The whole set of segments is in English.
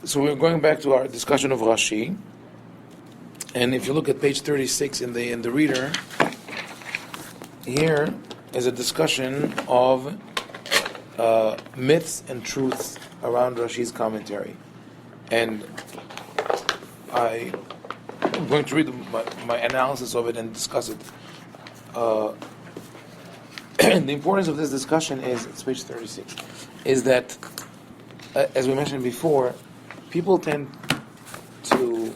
So we're going back to our discussion of Rashi, and if you look at page 36 in the reader, here is a discussion of myths and truths around Rashi's commentary, and I'm going to read my analysis of it and discuss it. The importance of this discussion is, it's page 36, is that, as we mentioned before, people tend to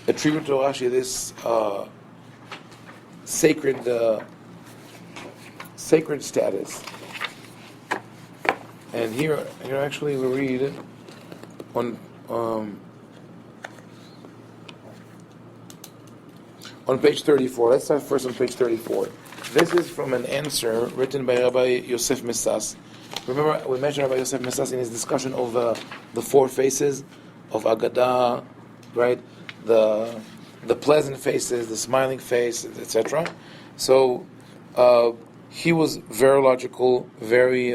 attribute to Rashi this sacred status. And here actually we read on page 34. Let's start first on page 34. This is from an answer written by Rabbi Yosef Messas. Remember, we mentioned Rabbi Yosef Messas in his discussion of the four faces of Agadah, right? The pleasant faces, the smiling face, etc. So he was very logical, very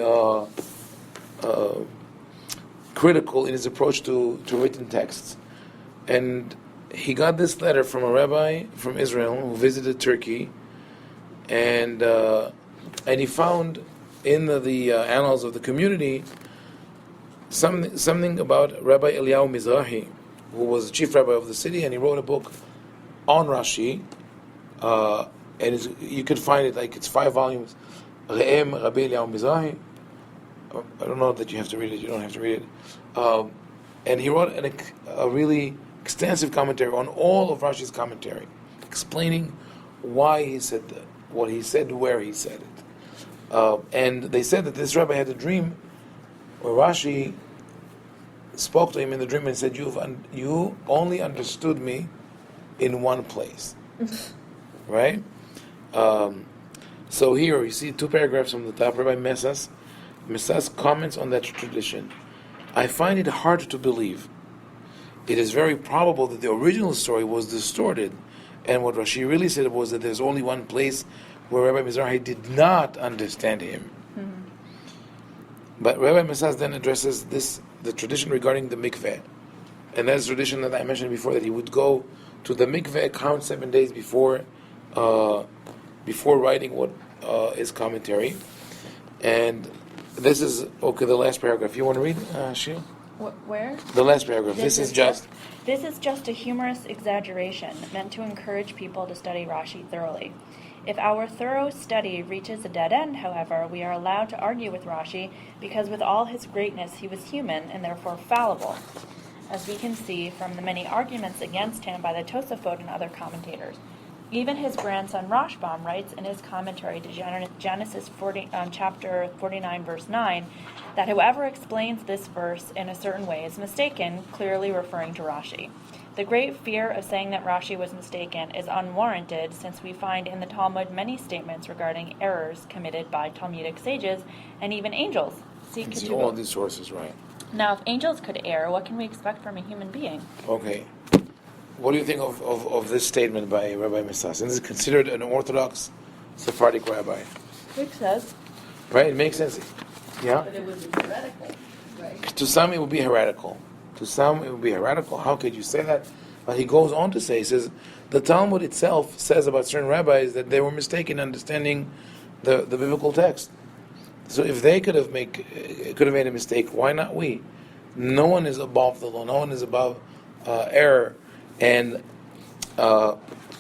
critical in his approach to written texts. And he got this letter from a rabbi from Israel who visited Turkey, and he found in the annals of the community something about Rabbi Eliyahu Mizrahi, who was the chief rabbi of the city, and he wrote a book on Rashi, and you can find it, like, it's 5 volumes. Re'em Rabbi Eliyahu Mizrahi. I don't know that you have to read it. You don't have to read it. And he wrote a really extensive commentary on all of Rashi's commentary, explaining why he said what he said, where he said it. And they said that this rabbi had a dream where Rashi spoke to him in the dream and said, "You only understood me in one place." Right? So here you see 2 paragraphs from the top. Rabbi Messas comments on that tradition. I find it hard to believe. It is very probable that the original story was distorted, and what Rashi really said was that there's only one place where Rabbi Mizrahi did not understand him. Mm-hmm. But Rabbi Messas then addresses the tradition regarding the mikveh, and that's the tradition that I mentioned before, that he would go to the mikveh, count 7 days before writing what his commentary. And this is the last paragraph. You want to read, Shil? Where? The last paragraph. This is just a humorous exaggeration meant to encourage people to study Rashi thoroughly. If our thorough study reaches a dead end, however, we are allowed to argue with Rashi, because with all his greatness he was human and therefore fallible, as we can see from the many arguments against him by the Tosafot and other commentators. Even his grandson Rashbam writes in his commentary to Genesis chapter 49, verse 9, that whoever explains this verse in a certain way is mistaken, clearly referring to Rashi. The great fear of saying that Rashi was mistaken is unwarranted, since we find in the Talmud many statements regarding errors committed by Talmudic sages and even angels. See all these sources, right? Now, if angels could err, what can we expect from a human being? Okay. What do you think of this statement by Rabbi Messas? Is it considered an Orthodox Sephardic rabbi? Makes sense. Right? It makes sense. Yeah? But it was heretical, right? To some it would be heretical. How could you say that? But he goes on to say, he says, the Talmud itself says about certain rabbis that they were mistaken in understanding the biblical text. So if they could have made a mistake, why not we? No one is above the law. No one is above error. And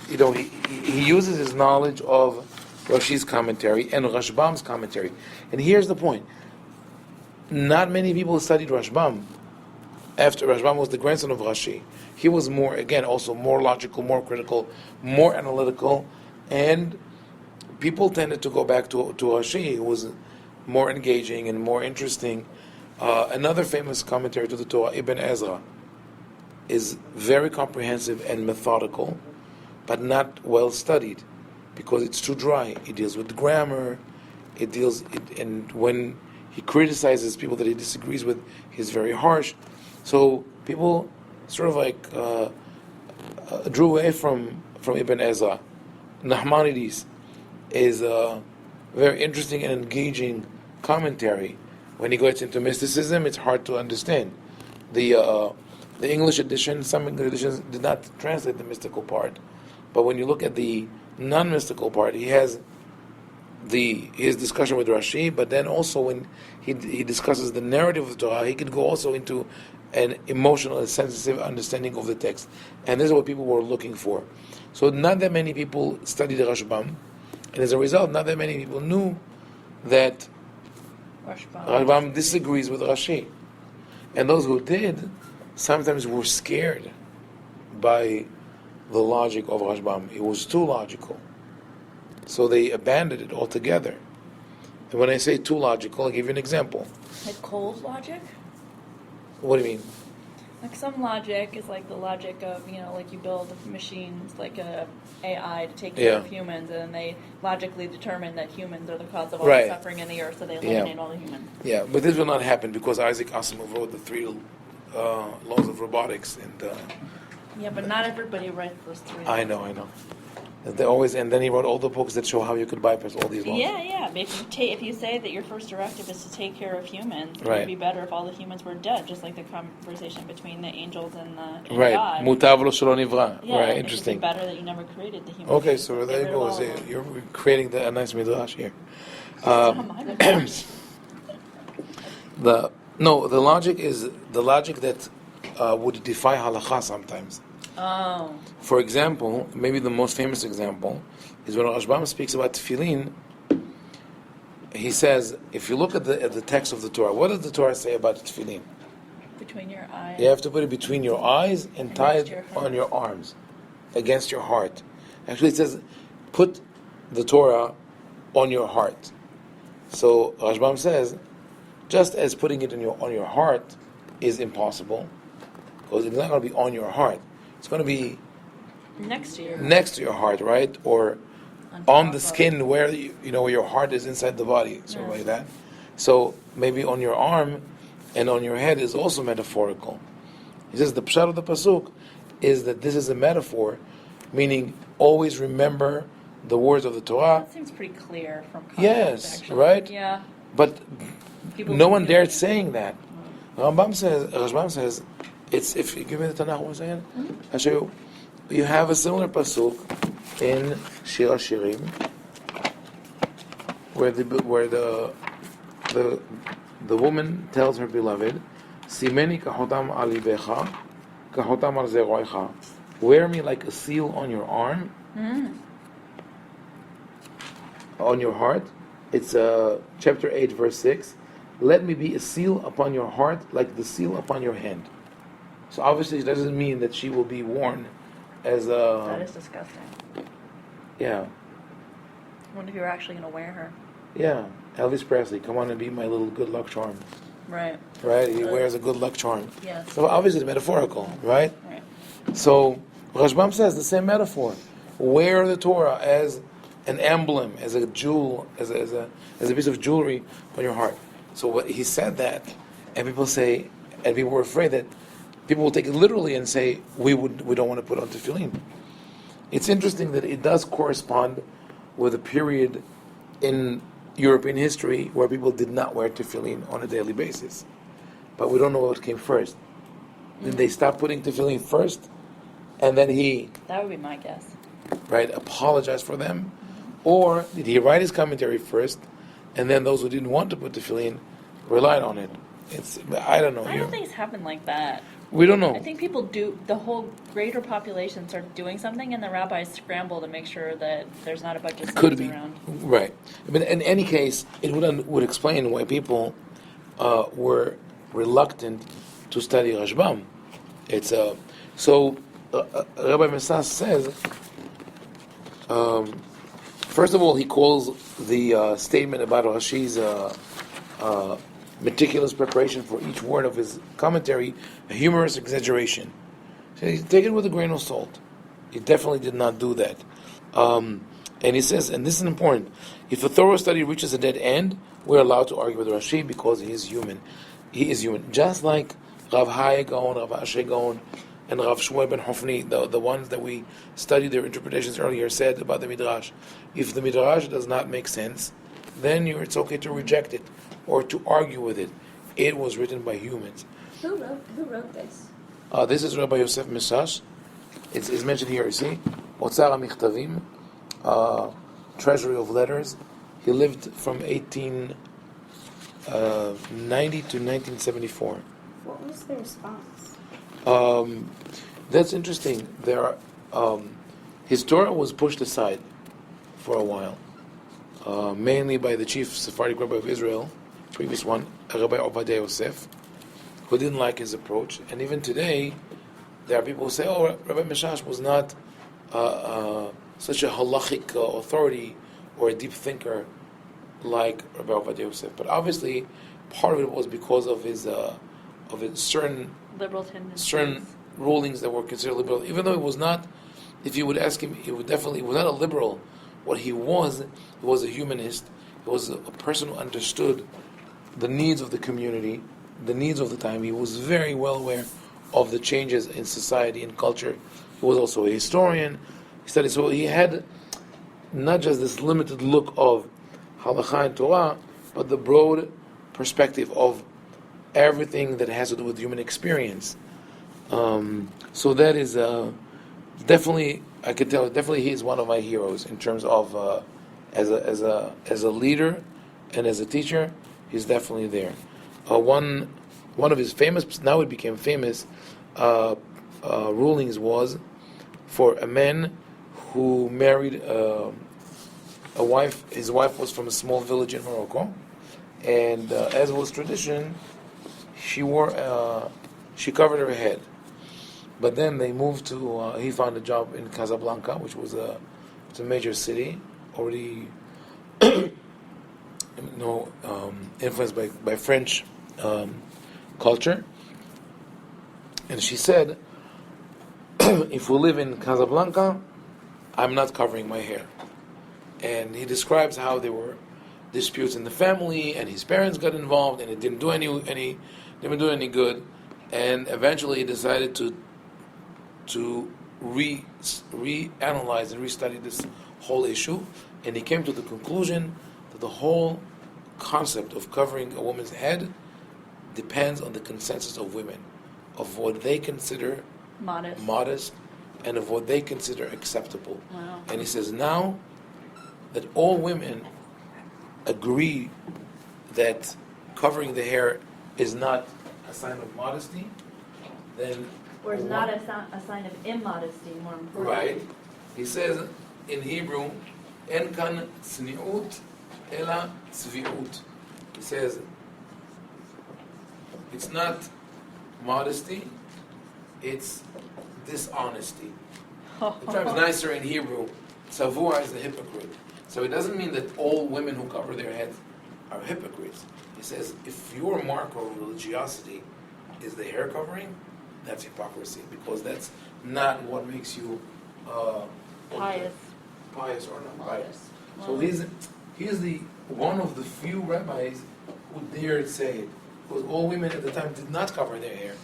he uses his knowledge of Rashi's commentary and Rashbam's commentary. And here's the point: not many people studied Rashbam. After Rashbam was the grandson of Rashi, he was more logical, more critical, more analytical, and people tended to go back to Rashi, who was more engaging and more interesting. Another famous commentary to the Torah, Ibn Ezra, is very comprehensive and methodical, but not well studied, because it's too dry. It deals with grammar, and when he criticizes people that he disagrees with, he's very harsh. So people sort of drew away from Ibn Ezra. Nachmanides is a very interesting and engaging commentary. When he gets into mysticism, it's hard to understand. the English edition, some English editions did not translate the mystical part, but when you look at the non-mystical part, he has his discussion with Rashi, but then also when he discusses the narrative of the Torah, he could go also into an emotional and sensitive understanding of the text. And this is what people were looking for. So not that many people studied Rashbam, and as a result, not that many people knew that Rashbam disagrees with Rashi. And those who did sometimes were scared by the logic of Rashbam. It was too logical. So they abandoned it altogether. And when I say too logical, I'll give you an example. Like Cole's logic? What do you mean? Like some logic is like the logic of, like you build machines like a AI to take care of humans, and then they logically determine that humans are the cause of all the suffering in the earth, so they eliminate all the humans. Yeah, but this will not happen because Isaac Asimov wrote the 3 laws of robotics. Yeah, but not everybody writes those 3 laws. I know. They always, and then he wrote all the books that show how you could bypass all these laws. Yeah. But if you say that your first directive is to take care of humans, it would be better if all the humans were dead, just like the conversation between the angels and God. Mutav lo shelo nivra. Yeah, right. Interesting. It would be better that you never created the humans. Okay, so there you go. You're creating a nice midrash here. The logic is the logic that would defy halakha sometimes. Oh. For example, maybe the most famous example is when Rashbam speaks about tefillin. He says, if you look at the text of the Torah, what does the Torah say about tefillin? Between your eyes. You have to put it between your eyes and tie it on your arms, against your heart. Actually, it says, put the Torah on your heart. So Rashbam says, just as putting it on your heart is impossible, because it's not going to be on your heart. It's going to be next to your heart, right? Or on the skin where where your heart is inside the body, sort of like that. So maybe on your arm and on your head is also metaphorical. He says the pshat of the pasuk is that this is a metaphor, meaning always remember the words of the Torah. That seems pretty clear from context. Yes, actually. right? Yeah. But no one dared saying that. Rashbam says, it's, if you give me the Tanakh 1 second, I'll show you. You have a similar pasuk in Shir HaShirim, where the woman tells her beloved, "Simeni kahotam al libecha, kahotam al zeroicha." Wear me like a seal on your arm, on your heart. It's chapter 8, verse 6. Let me be a seal upon your heart, like the seal upon your hand. So obviously it doesn't mean that she will be worn as a... That is disgusting. Yeah. I wonder if you're actually going to wear her. Yeah. Elvis Presley, come on and be my little good luck charm. Right. Right? He wears a good luck charm. Yes. So obviously it's metaphorical, right? Right. So Rashbam says the same metaphor. Wear the Torah as an emblem, as a jewel, as a piece of jewelry on your heart. So what he said that, and people were afraid that people will take it literally and say, we don't want to put on tefillin. It's interesting that it does correspond with a period in European history where people did not wear tefillin on a daily basis. But we don't know what came first. Did they stop putting tefillin first, and then he... That would be my guess. Right, apologize for them? Or did he write his commentary first, and then those who didn't want to put tefillin relied on it? I don't know. I don't think it's happened like that. We don't know. I think people do, the whole greater population started doing something, and the rabbis scramble to make sure that there's not a bunch of Could students be. around. Right. But in any case, it would explain why people were reluctant to study Rashbam. It's Rabbi Messas says, first of all, he calls the statement about Rashi's meticulous preparation for each word of his commentary a humorous exaggeration. So he take it with a grain of salt. He definitely did not do that. And he says, and this is important, if a thorough study reaches a dead end, we're allowed to argue with Rashi because he is human. He is human. Just like Rav Hai Gaon, Rav Asher Gaon, and Rav Shmuel ben Hofni, the ones that we studied their interpretations earlier, said about the Midrash. If the Midrash does not make sense, then it's okay to reject it or to argue with it. It was written by humans. Who wrote this? This is Rabbi Yosef Misash. It's mentioned here, you see. Otzar HaMichtavim, Treasury of Letters. He lived from 1890 to 1974. What was the response? That's interesting. His Torah was pushed aside for a while, mainly by the chief Sephardic Rabbi of Israel, previous one, Rabbi Ovadia Yosef, who didn't like his approach. And even today, there are people who say, "Oh, Rabbi Mishash was not such a halachic authority or a deep thinker like Rabbi Ovadia Yosef." But obviously, part of it was because of his certain Liberal tendencies. certain rulings that were considered liberal, even though it was not. If you would ask him, he was not a liberal. What he was a humanist. He was a person who understood the needs of the community, the needs of the time. He was very well aware of the changes in society and culture. He was also a historian. He studied, so he had not just this limited look of halacha and Torah, but the broad perspective of everything that has to do with human experience. So that is definitely, I can tell. Definitely, he is one of my heroes in terms of as a leader and as a teacher. He's definitely there. One of his famous, now it became famous, rulings was for a man who married a wife. His wife was from a small village in Morocco, and as was tradition, she covered her head. But then they moved to. He found a job in Casablanca, which was a major city, already influenced by French culture. And she said, "If we live in Casablanca, I'm not covering my hair." And he describes how there were disputes in the family, and his parents got involved, and it didn't do any good. And eventually, he decided to reanalyze and restudy this whole issue, and he came to the conclusion that the whole concept of covering a woman's head depends on the consensus of women, of what they consider modest and of what they consider acceptable. Wow. And he says now that all women agree that covering the hair is not a sign of modesty, then Or is not a sign of immodesty, more importantly. right. He says in Hebrew, "En kan tzniut ela tzviut." He says it's not modesty, it's dishonesty. Sometimes nicer in Hebrew, tzavua is a hypocrite. So it doesn't mean that all women who cover their heads are hypocrites. He says if your mark of religiosity is the hair covering, that's hypocrisy, because that's not what makes you Pious. or not pious. Modest. So he's the one of the few rabbis who dared say it, because all women at the time did not cover their hair,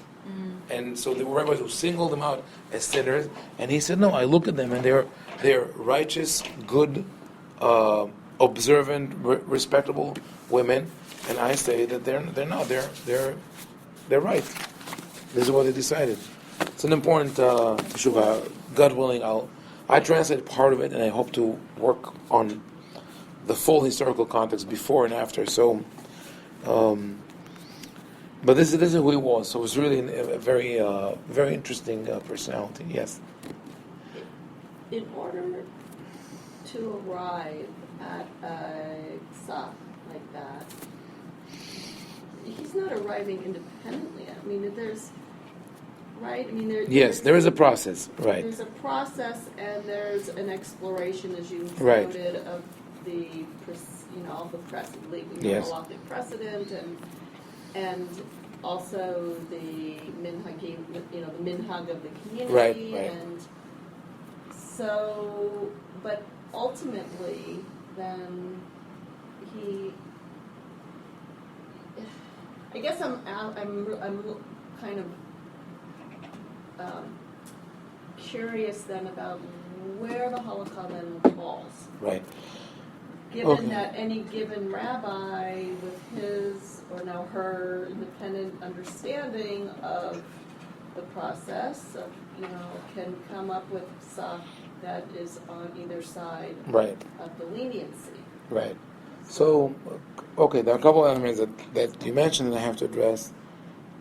and so there were rabbis who singled them out as sinners. And he said, "No, I look at them and they're righteous, good, observant, respectable women, and I say that they're not. They're right. This is what they decided." It's an important teshuvah. God willing, I translate part of it, and I hope to work on the full historical context before and after. So, but this is who he was. So it was really a very very interesting personality. Yes. In order to arrive at a psak like that, he's not arriving independently. I mean, there's right. I mean, There is a process. Right. There's a process, and there's an exploration, as you Right. noted, of the of the precedent, Yes. halakhic precedent, and also the minhagim, the minhag of the community, Right. and so, but ultimately, then I guess I'm kind of curious then about where the halakha then falls. Right. given that any given rabbi with his or now her independent understanding of the process of, can come up with psak that is on either side Right. of the leniency. Right. So, okay, there are a couple of elements that you mentioned that I have to address.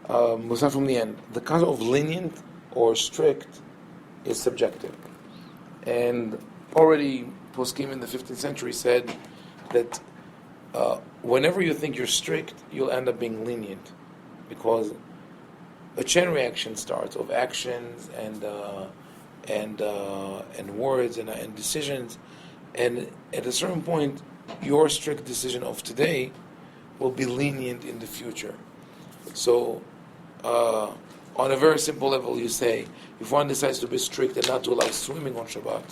We'll start from the end. The concept of lenient or strict is subjective. And already poskim in the 15th century said that whenever you think you're strict, you'll end up being lenient, because a chain reaction starts of actions and words and decisions, and at a certain point, your strict decision of today will be lenient in the future. So, on a very simple level, you say, if one decides to be strict and not to allow swimming on Shabbat,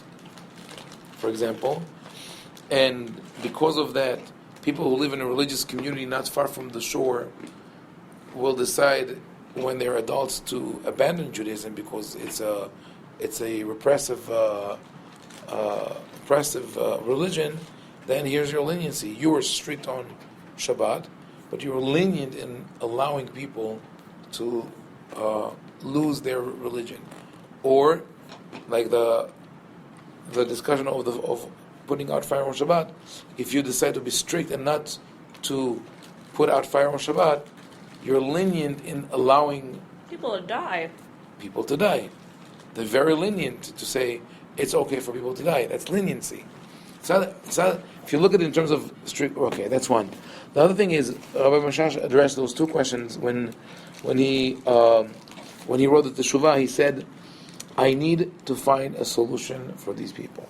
for example, and because of that, people who live in a religious community not far from the shore will decide when they're adults to abandon Judaism because it's a repressive religion. Then here's your leniency. You were strict on Shabbat, but you were lenient in allowing people to lose their religion. Or, like the discussion of putting out fire on Shabbat, if you decide to be strict and not to put out fire on Shabbat, you're lenient in allowing People to die. people to die. They're very lenient to say it's okay for people to die. That's leniency. It's not, if you look at it in terms of strict, okay, that's one. The other thing is, Rabbi Mashash addressed those two questions when he wrote the Teshuvah. He said, I need to find a solution for these people.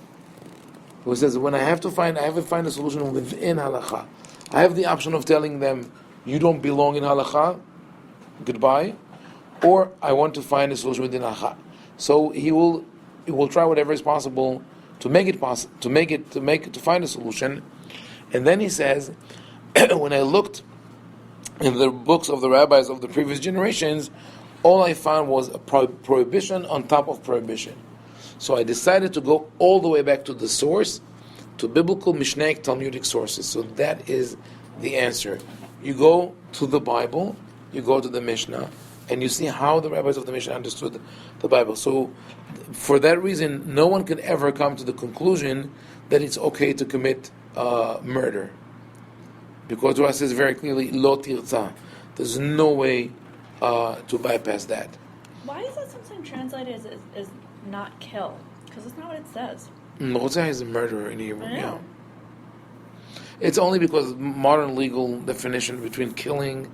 He says, when I have to find a solution within halakha. I have the option of telling them, you don't belong in halakha, goodbye, or I want to find a solution within halakha. So he will try whatever is possible to make it possible, to find a solution. And then he says, when I looked in the books of the rabbis of the previous generations, all I found was a prohibition on top of prohibition. So I decided to go all the way back to the source, to biblical Mishnaic Talmudic sources. So that is the answer. You go to the Bible, you go to the Mishnah, and you see how the rabbis of the Mishnah understood the Bible. So for that reason, no one can ever come to the conclusion that it's okay to commit murder. Because Torah says very clearly, lo tirza. There's no way to bypass that. Why is that sometimes translated as not kill? Because that's not what it says. Rotzah is a murderer in Hebrew. I know. Yeah. It's only because modern legal definition between killing,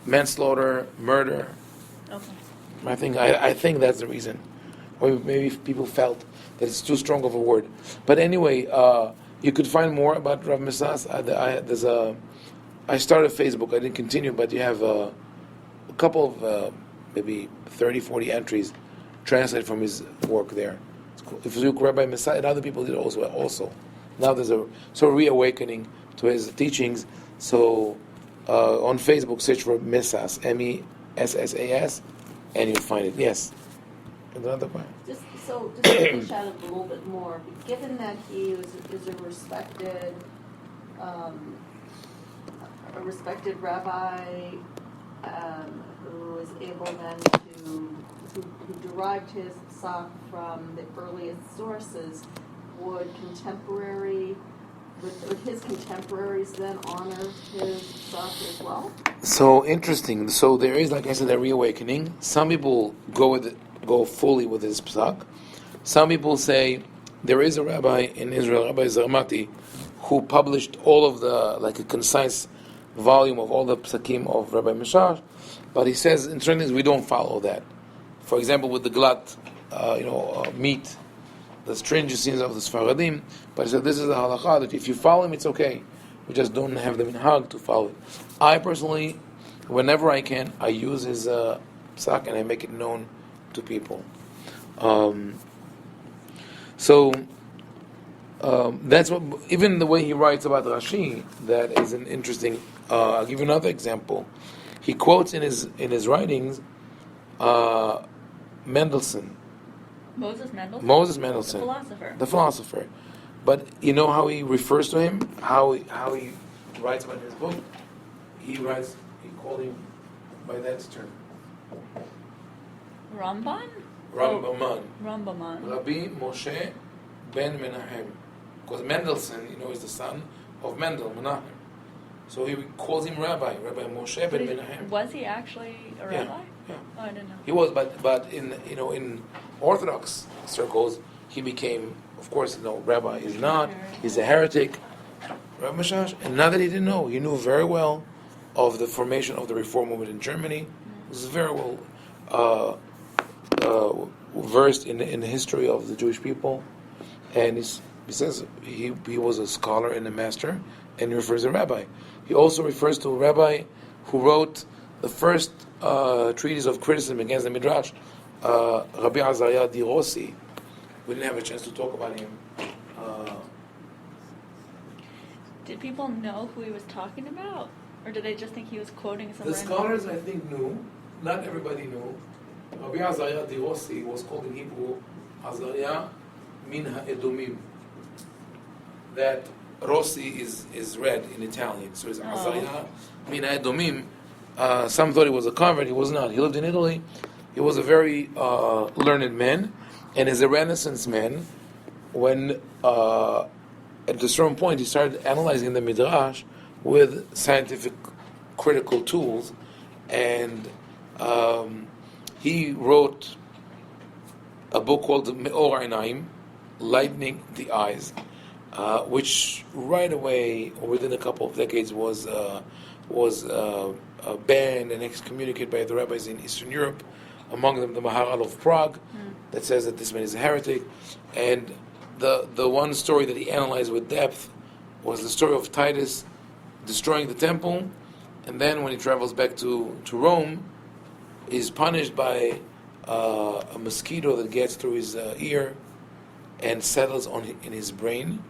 manslaughter, murder. Okay. I think that's the reason. Or maybe people felt that it's too strong of a word. But anyway, you could find more about Rav Misas. I started Facebook. I didn't continue, but you have a couple of maybe 30, 40 entries translated from his work there. It's cool. If you look Rabbi Misas, and other people did also. Now there's a sort of reawakening to his teachings. So on Facebook, search for Misas, Messas, and you'll find it. Yes. Another point. Just to push at it a little bit more, given that he is a respected rabbi who is able then who derived his psak from the earliest sources, would his contemporaries then honor his psak as well? So interesting. So there is, like I said, a reawakening. Some people go fully with his psak. Some people say there is a rabbi in Israel, Rabbi Zarmati, who published all of a concise volume of all the psakim of Rabbi Mishash, but he says in certain things we don't follow that. For example, with the glut, meat, the stringencies of the Sfaradim, but he said this is the halakha that if you follow him, it's okay. We just don't have them in hag to follow it. I personally, whenever I can, I use his psak and I make it known to people. That's what, even the way he writes about Rashi, that is an interesting. I'll give you another example. He quotes in his writings Mendelssohn. Moses Mendelssohn? Moses Mendelssohn. The philosopher. The philosopher. But you know how he refers to him? How he writes about his book? He called him by that term. Ramban? Rambaman. Rambaman. Rabbi Moshe ben Menahem. Because Mendelssohn, is the son of Mendel, Menachem. So he calls him Rabbi Moshe ben Menahem. Was he actually a rabbi? Yeah. Oh, I didn't know. He was, but in Orthodox circles, he became, of course, Rabbi is not. He's a heretic. Rabbi Mishash, and not that he didn't know, he knew very well of the formation of the Reform movement in Germany. He was very well versed in the history of the Jewish people, and he says he was a scholar and a master, and he refers to a rabbi. He also refers to a rabbi who wrote the first treatise of criticism against the Midrash, Rabbi Azariah di Rossi. We didn't have a chance to talk about him. Did people know who he was talking about? Or did they just think he was quoting some The random... scholars, I think, knew. Not everybody knew. Rabbi Azariah di Rossi was called in Hebrew Azariah min ha'edomim. That Rossi is red in Italian, so it's Azariah min ha'edomim. Some thought he was a convert. He was not. He lived in Italy. He was a very learned man, and as a Renaissance man, when at a certain point he started analyzing the Midrash with scientific critical tools, and he wrote a book called Me'or Einayim, Lightening the Eyes, which right away, or within a couple of decades, was banned and excommunicated by the rabbis in Eastern Europe, among them the Maharal of Prague, that says that this man is a heretic. And the one story that he analyzed with depth was the story of Titus destroying the temple, and then when he travels back to Rome, is punished by a mosquito that gets through his ear and settles in his brain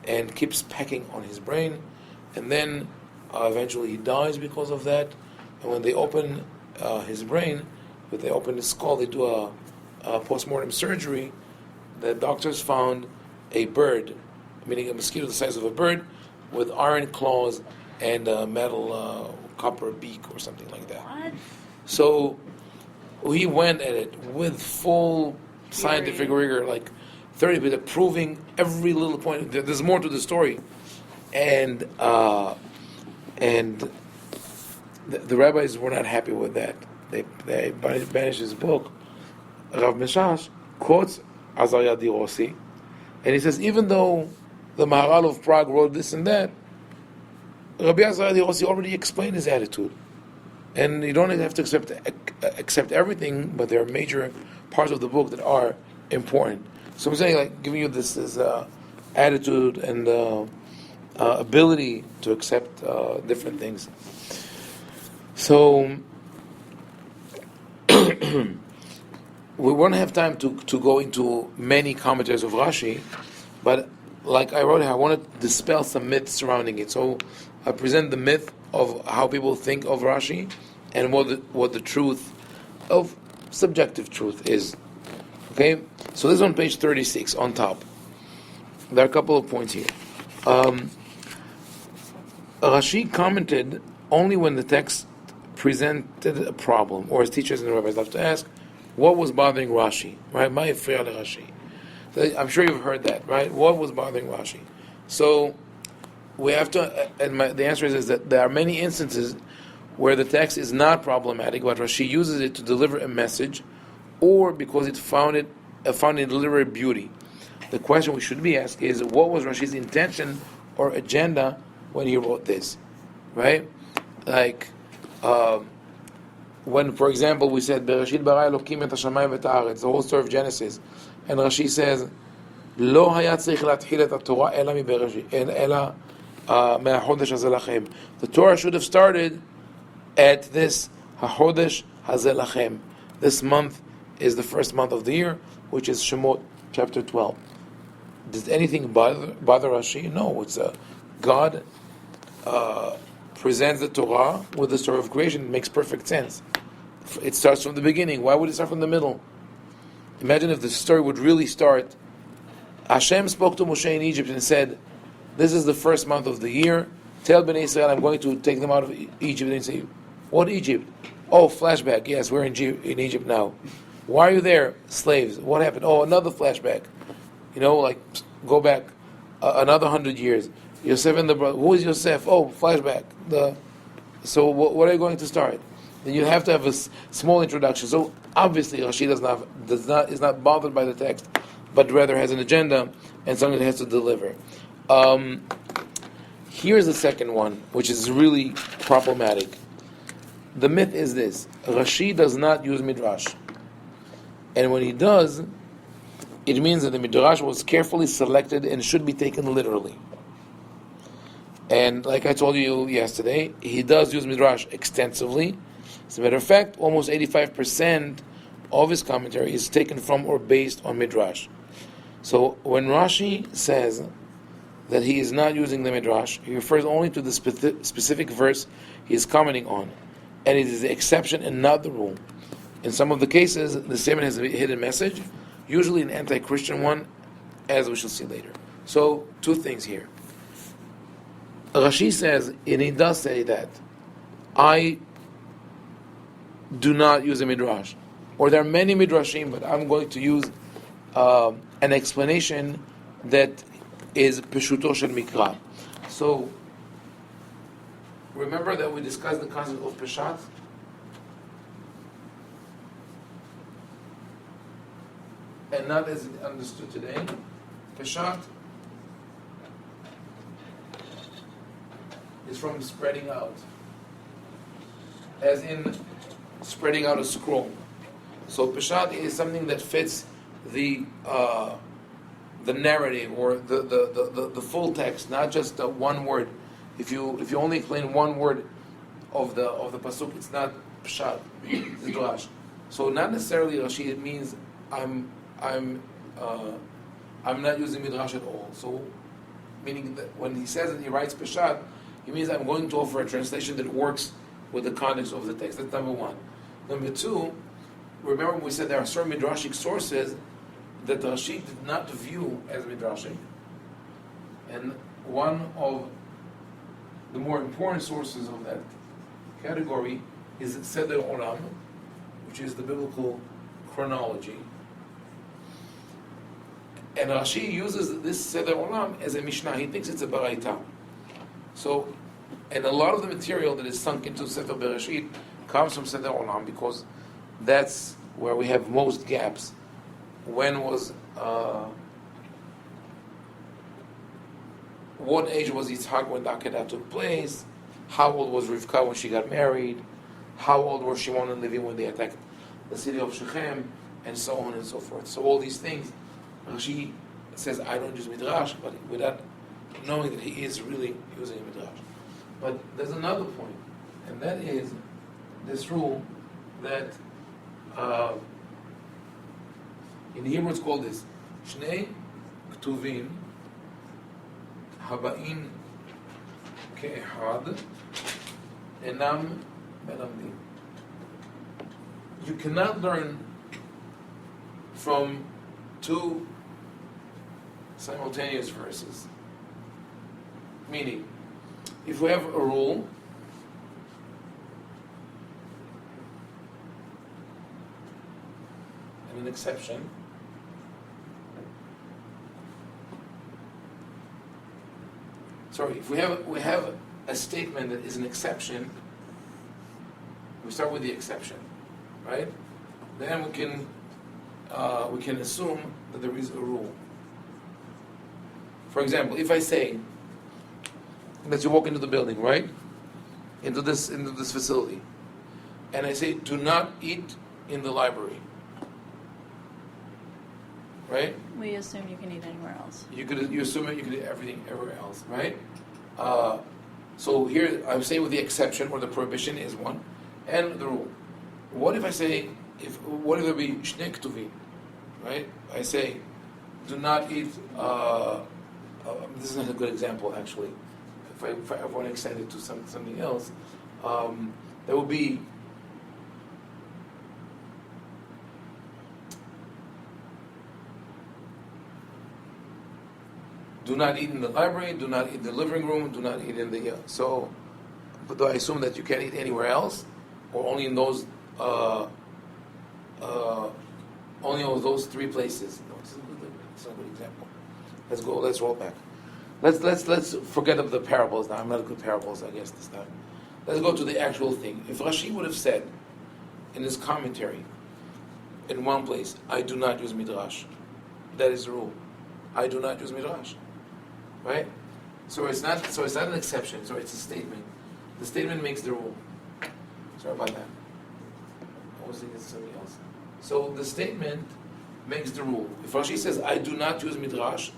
and keeps pecking on his brain, and then eventually he dies because of that. And when they open his brain, when they open his skull, they do a post-mortem surgery. The doctors found a bird, meaning a mosquito the size of a bird, with iron claws and a metal copper beak or something like that. What? So he went at it with full scientific rigor, like 30 minutes, proving every little point. There's more to the story, and the rabbis were not happy with that. They banished his book. Rav Meshash quotes Azariah di Rossi, and he says, even though the Maharal of Prague wrote this and that, Rabbi Azariah di Rossi already explained his attitude. And you don't have to accept everything, but there are major parts of the book that are important. So I'm saying, like, giving you this attitude and ability to accept different things. So we won't have time to go into many commentaries of Rashi, but like I wrote here, I want to dispel some myths surrounding it. So I present the myth of how people think of Rashi and what the truth of subjective truth is. Okay? So this is on page 36, on top. There are a couple of points here. Rashi commented only when the text presented a problem, or as teachers and rabbis love to ask, what was bothering Rashi? Right? Ma yafri'a Rashi. I'm sure you've heard that, right? What was bothering Rashi? So we have to, and the answer is that there are many instances where the text is not problematic, but Rashi uses it to deliver a message, or because it found in literary beauty. The question we should be asked is, what was Rashi's intention or agenda when he wrote this? Right? Like, when, for example, we said, Bereshit bara Elokim et hashamayim v'et haaretz, the whole story of Genesis, and Rashi says, Lo haya tzarich latchil et haTorah ela miBereshit, ela me'achodesh hazeh lachem. The Torah should have started at this hachodesh hazeh lachem. This month is the first month of the year, which is Shemot chapter 12. Does anything bother Rashi? No, it's God presents the Torah with the story of creation. It makes perfect sense. It starts from the beginning. Why would it start from the middle? Imagine if the story would really start Hashem spoke to Moshe in Egypt and said, this is the first month of the year. Tell Bnei Israel I'm going to take them out of Egypt. And they say, what Egypt? Oh, flashback. Yes, we're in Egypt now. Why are you there? Slaves. What happened? Oh, another flashback. Like go back another 100 years. Yosef and the brother. Who is Yosef? Oh, flashback. So what are you going to start? Then you have to have a small introduction. So obviously Rashi is not bothered by the text, but rather has an agenda and something that has to deliver. Here's the second one, which is really problematic. The myth is this: Rashi does not use Midrash, and when he does, it means that the Midrash was carefully selected and should be taken literally. And like I told you yesterday, he does use Midrash extensively. As a matter of fact, almost 85% of his commentary is taken from or based on Midrash. So when Rashi says that he is not using the Midrash, he refers only to the specific verse he is commenting on, and it is the exception and not the rule. In some of the cases, the statement has a hidden message, usually an anti-Christian one, as we shall see later. So, two things here. Rashi says, and he does say that, I do not use a Midrash. Or there are many Midrashim, but I'm going to use an explanation that is Peshuto Shel Mikra. So, remember that we discussed the concept of Peshat? And not as understood today. Peshat is from spreading out. As in spreading out a scroll. So Peshat is something that fits the narrative or the full text, not just one word. If you only explain one word of the pasuk, it's not Peshat, it's Midrash. So not necessarily Rashi, it means I'm not using Midrash at all. So meaning that when he says that he writes Peshat, he means I'm going to offer a translation that works with the context of the text. That's number one. Number two, remember we said there are certain Midrashic sources that Rashi did not view as Midrashic. And one of the more important sources of that category is Seder Olam, which is the Biblical Chronology. And Rashi uses this Seder Olam as a Mishnah. He thinks it's a Baraita. So, and a lot of the material that is sunk into Sefer Bereshit comes from Seder Olam because that's where we have most gaps. When was, what age was Yitzhak when the Akedah took place? How old was Rivka when she got married? How old were Shimon and Levi when they attacked the city of Shechem? And so on and so forth. So all these things, Rashi says, I don't use Midrash, but without knowing that he is really using Midrash. But there's another point, and that is this rule that in Hebrew it's called this Shnei Ktuvim Habain Ke'ehad Enam Melamdim. You cannot learn from two simultaneous verses. Meaning, if we have a rule and an exception, if we have a statement that is an exception, we start with the exception, right? Then we can assume that there is a rule. For example, if I say that you walk into the building, right? Into this facility, and I say, do not eat in the library, right? We assume you can eat anywhere else. You assume that you can eat everything everywhere else, right? So here I'm saying with the exception or the prohibition is one, and the rule. What if I say, what if there be shnei ktuvim, right? I say, do not eat. This is not a good example, actually. If I want to extend it to something else, there will be do not eat in the library, do not eat in the living room, do not eat in the... so, but do I assume that you can't eat anywhere else? Or only in those... only in those three places? No, it's not a good example. Let's roll back. Let's forget of the parables now. I'm not good parables, I guess, this time. Let's go to the actual thing. If Rashi would have said in his commentary, in one place, I do not use Midrash, that is the rule. I do not use Midrash. Right? So it's not an exception, so it's a statement. The statement makes the rule. Sorry about that. I was thinking something else. So the statement makes the rule. If Rashi says, I do not use Midrash,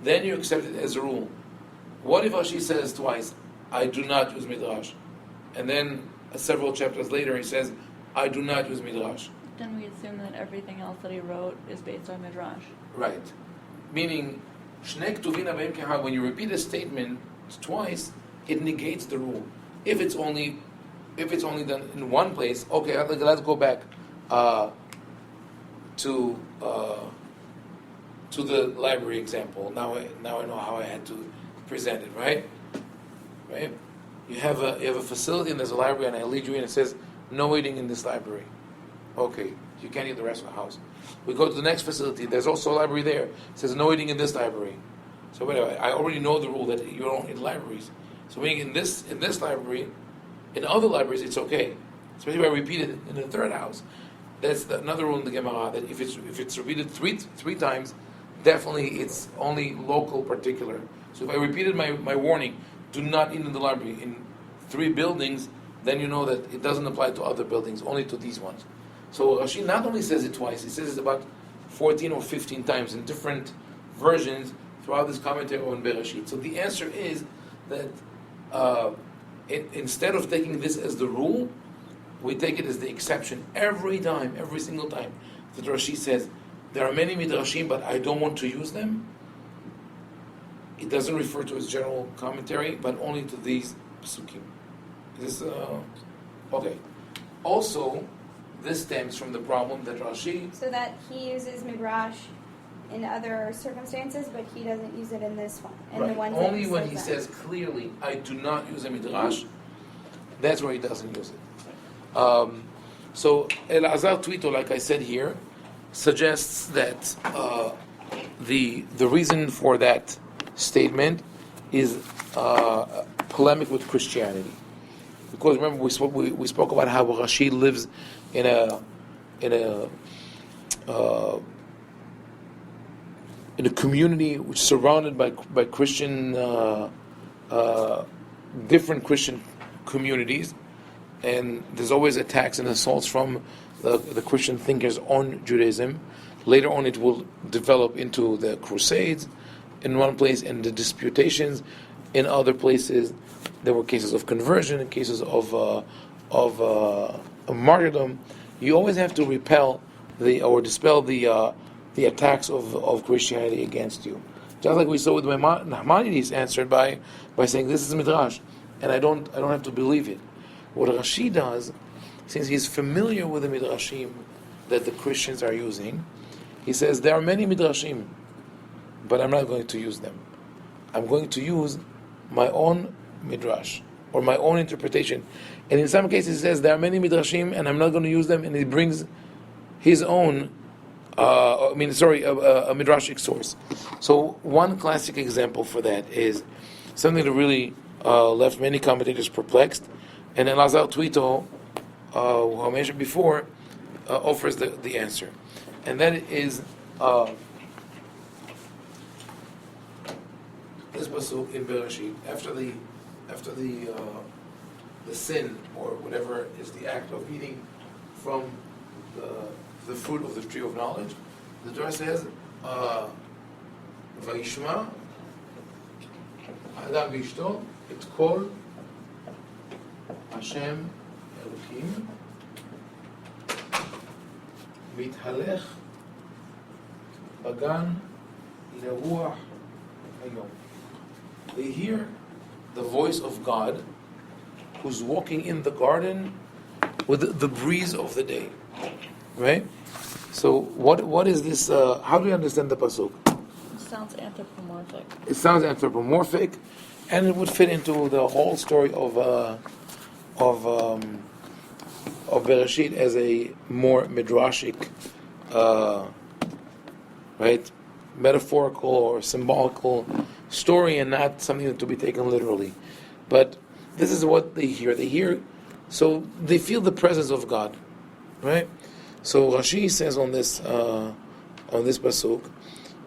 then you accept it as a rule. What if Rashi says twice, I do not use Midrash? And then several chapters later he says, I do not use Midrash. Then we assume that everything else that he wrote is based on Midrash. Right. Meaning, when you repeat a statement twice, it negates the rule. If it's only done in one place, okay, let's go back to the library example. Now I know how I had to present it, right? Right? You have a facility and there's a library, and I lead you in and it says, no eating in this library. Okay, you can't eat the rest of the house. We go to the next facility, there's also a library there. It says, no eating in this library. So anyway, I already know the rule that you don't eat libraries. So meaning in this library, in other libraries it's okay. Especially if I repeat it in the third house. That's another rule in the Gemara, that if it's repeated three times, definitely it's only local particular. So if I repeated my warning, do not eat in the library in 3 buildings, then you know that it doesn't apply to other buildings, only to these ones. So Rashi not only says it twice, he says it about 14 or 15 times in different versions throughout this commentary on Bereshit. So the answer is that instead of taking this as the rule, we take it as the exception every time, every single time that Rashi says, there are many midrashim, but I don't want to use them. It doesn't refer to his general commentary, but only to these psukim. Okay. Also, this stems from the problem that Rashi... So that he uses Midrash in other circumstances, but he doesn't use it in this one. In right. The ones Only when he that. says clearly, I do not use a Midrash, that's where he doesn't use it. So Elazar Twito, like I said here, suggests that the reason for that statement is polemic with Christianity, because remember we spoke about how Rashi lives in a community which is surrounded by Christian different Christian communities, and there's always attacks and assaults from the Christian thinkers on Judaism. Later on, it will develop into the Crusades in one place, and the disputations in other places. There were cases of conversion and cases of martyrdom. You always have to dispel the attacks of Christianity against you. Just like we saw with Maimonides answered by saying this is Midrash, and I don't have to believe it. What Rashi does, since he's familiar with the Midrashim that the Christians are using, he says there are many Midrashim, but I'm not going to use them. I'm going to use my own Midrash, or my own interpretation. And in some cases he says there are many Midrashim and I'm not going to use them, and he brings his own a Midrashic source. So one classic example for that is something that really left many commentators perplexed, and Elazar Twito, who I mentioned before, offers the answer. And that is this pasuk in Bereshit, after the sin, or whatever is the act of eating from the fruit of the tree of knowledge, the Torah says, Vayishma Adam v'ishto et kol Hashem Elokim mithalech bagan leruach hayom. They hear the voice of God, who's walking in the garden with the breeze of the day. Right? So what is this? How do you understand the pasuk? sounds anthropomorphic. It sounds anthropomorphic, and it would fit into the whole story of Bereshit as a more midrashic, right, metaphorical or symbolical story, and not something to be taken literally. But this is what they hear. They hear, so they feel the presence of God, right? So Rashi says on this pasuk,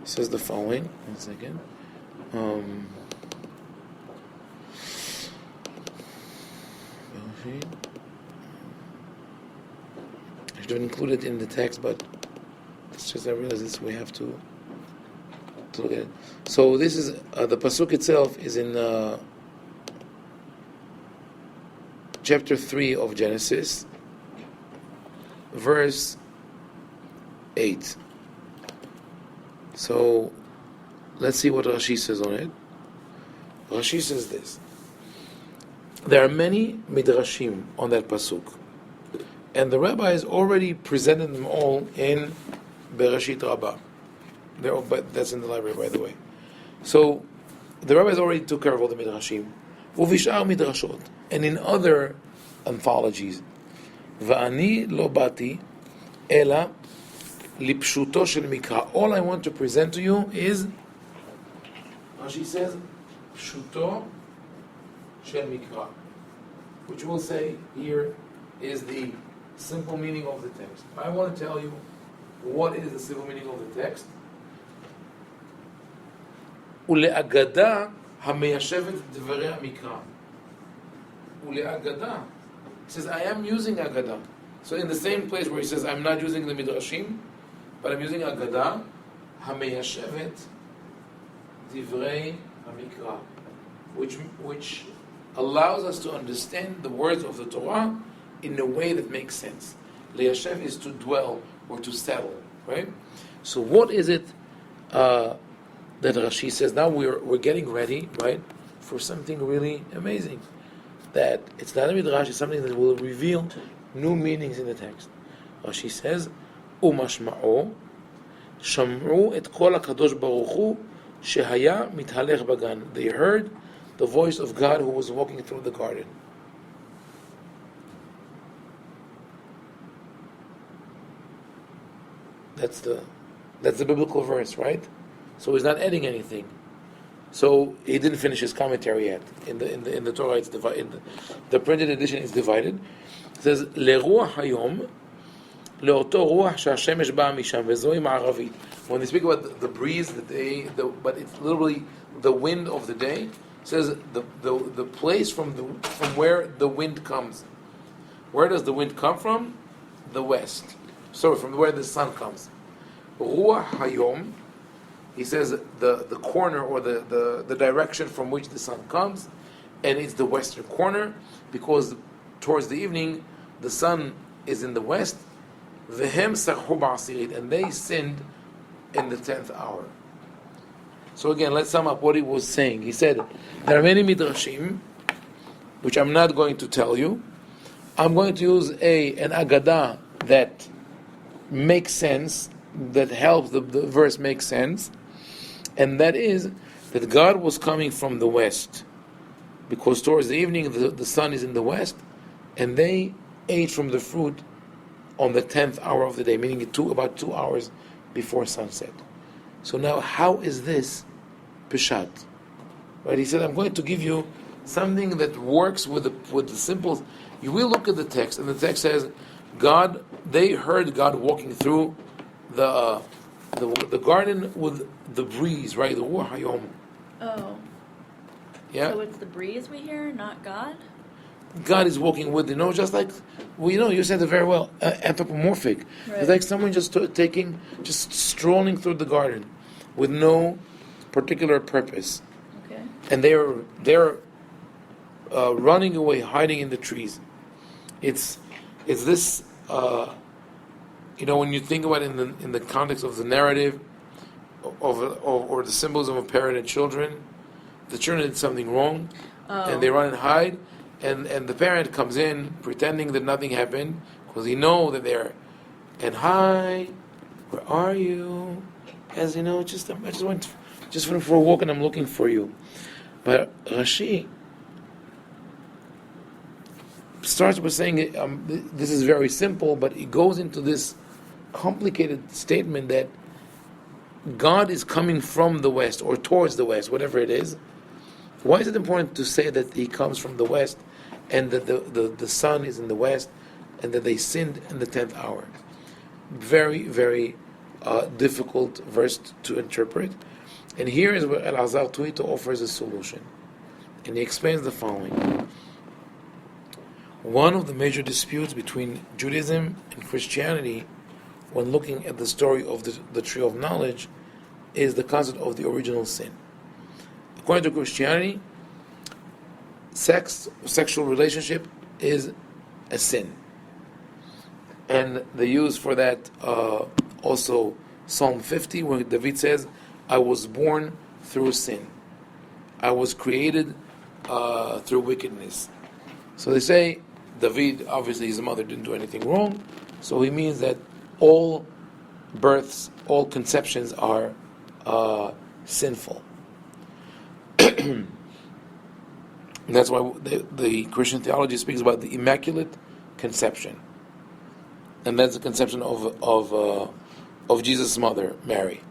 says the following. 1 second. I should have included it in the text, but it's just I realize this we have to look at it. So this is the pasuk itself is in chapter 3 of Genesis, verse 8. So let's see what Rashi says on it. Rashi says this. There are many midrashim on that pasuk, and the rabbis already presented them all in Bereshit Rabbah. But that's in the library, by the way. So the rabbis already took care of all the midrashim. Uvishar midrashot, and in other anthologies. Va'ani lo bati ela lipshuto shel mikra. All I want to present to you is, Rashi says, pshuto shel mikra, which we'll say here is the simple meaning of the text. I want to tell you what is the simple meaning of the text. ולאגדה המיישבת דברי המקרא. ולאגדה. He says, I am using agada. So in the same place where he says, I'm not using the midrashim, but I'm using agada, המיישבת דברי המקרא, which allows us to understand the words of the Torah in a way that makes sense. Leyashev is to dwell or to settle, right? So what is it that Rashi says? Now we're getting ready, right, for something really amazing. That it's not a midrash; it's something that will reveal new meanings in the text. Rashi says, "Umashma'o sham'u et kol hakadosh baruch hu shehaya mithalech bagan." They heard the voice of God who was walking through the garden. That's the biblical verse, right? So he's not adding anything. So he didn't finish his commentary yet. In the Torah, it's divided. The printed edition is divided. It says leruach hayom leoto ruach she'hashemesh ba'a misham vezoi ma'aravit. When they speak about the breeze, but it's literally the wind of the day. It says the place from where the wind comes. Where does the wind come from? The west. Sorry, from where the sun comes. Ruach hayom. He says the corner or the direction from which the sun comes, and it's the western corner, because towards the evening the sun is in the west. V'hem sarhu ba'asirit, and they sinned in the 10th hour. So again, let's sum up what he was saying. He said there are many midrashim, which I'm not going to tell you. I'm going to use an agadah that makes sense, that helps the verse make sense. And that is that God was coming from the west, because towards the evening the sun is in the west, and they ate from the fruit on the 10th hour of the day, meaning about 2 hours before sunset. So now, how is this Peshat? Right? He said, I'm going to give you something that works with the simple. You will look at the text, and the text says, they heard God walking through the garden with the breeze, right? The ruach hayom. Oh. Yeah. So it's the breeze we hear, not God? God is walking with, just like, you said it very well, anthropomorphic. Right. It's like someone just strolling through the garden with no particular purpose. Okay. And they're running away, hiding in the trees. It's this, when you think about it in the context of the narrative, or the symbolism of parent and children, the children did something wrong, and they run and hide, and the parent comes in pretending that nothing happened, because he knows that they're, and hi, where are you? As I just went Just for a walk and I'm looking for you. But Rashi starts by saying this is very simple, but it goes into this complicated statement that God is coming from the west or towards the west, whatever it is. Why is it important to say that he comes from the west and that the sun is in the west and that they sinned in the 10th hour? Very, very difficult verse to interpret. And here is where Elazar Tuito offers a solution. And he explains the following. One of the major disputes between Judaism and Christianity when looking at the story of the tree of knowledge is the concept of the original sin. According to Christianity, sexual relationship is a sin. And they use for that also Psalm 50, where David says, I was born through sin. I was created through wickedness. So they say, David, obviously his mother didn't do anything wrong, so he means that all births, all conceptions are sinful. That's why the Christian theology speaks about the Immaculate Conception. And that's the conception of Jesus' mother, Mary.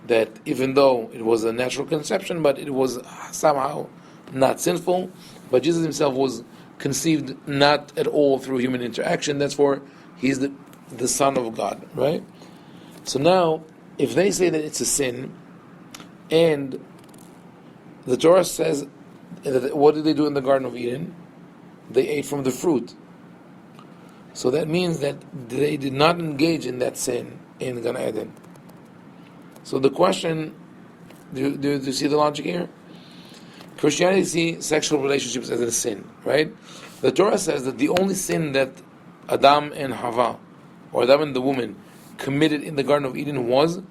That even though it was a natural conception, but it was somehow not sinful, but Jesus himself was conceived not at all through human interaction, therefore he's the Son of God, right? So now, if they say that it's a sin, and the Torah says, what did they do in the Garden of Eden? They ate from the fruit. So that means that they did not engage in that sin in Gan Eden. So the question, do you see the logic here? Christianity sees sexual relationships as a sin, right? The Torah says that the only sin that Adam and Hava, or Adam and the woman, committed in the Garden of Eden was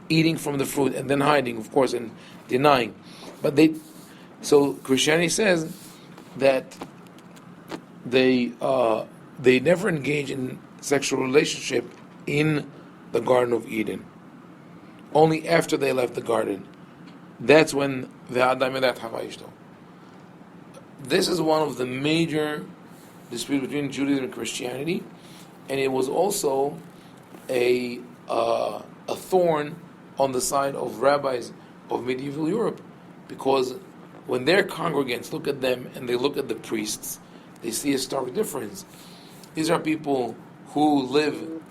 eating from the fruit, and then hiding, of course, and denying. So Christianity says that they never engage in sexual relationship in the Garden of Eden. Only after they left the garden. That's when the Adam Elat Hava Ishto. This is one of the major disputes between Judaism and Christianity, and it was also a thorn on the side of rabbis of medieval Europe, because when their congregants look at them and they look at the priests, they see a stark difference. These are people who live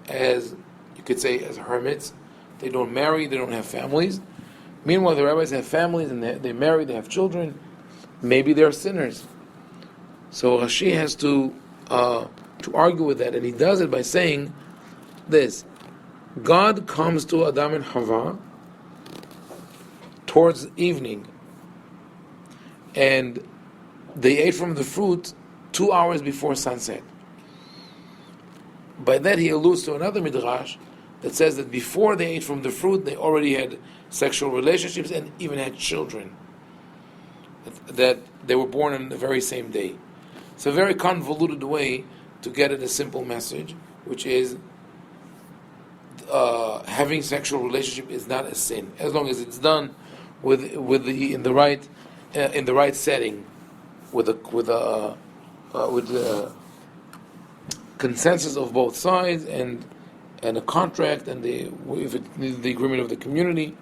as, you could say, as hermits. They don't marry, they don't have families. Meanwhile, the rabbis have families and they marry, they have children. Maybe they're sinners. So Rashi has to argue with that, and he does it by saying this: God comes to Adam and Hava towards evening, and they ate from the fruit 2 hours before sunset. By that he alludes to another Midrash that says that before they ate from the fruit, they already had sexual relationships and even had children. That they were born on the very same day. It's a very convoluted way to get at a simple message, which is having sexual relationship is not a sin, as long as it's done in the right setting, with the consensus of both sides and a contract, and if it needs the agreement of the community,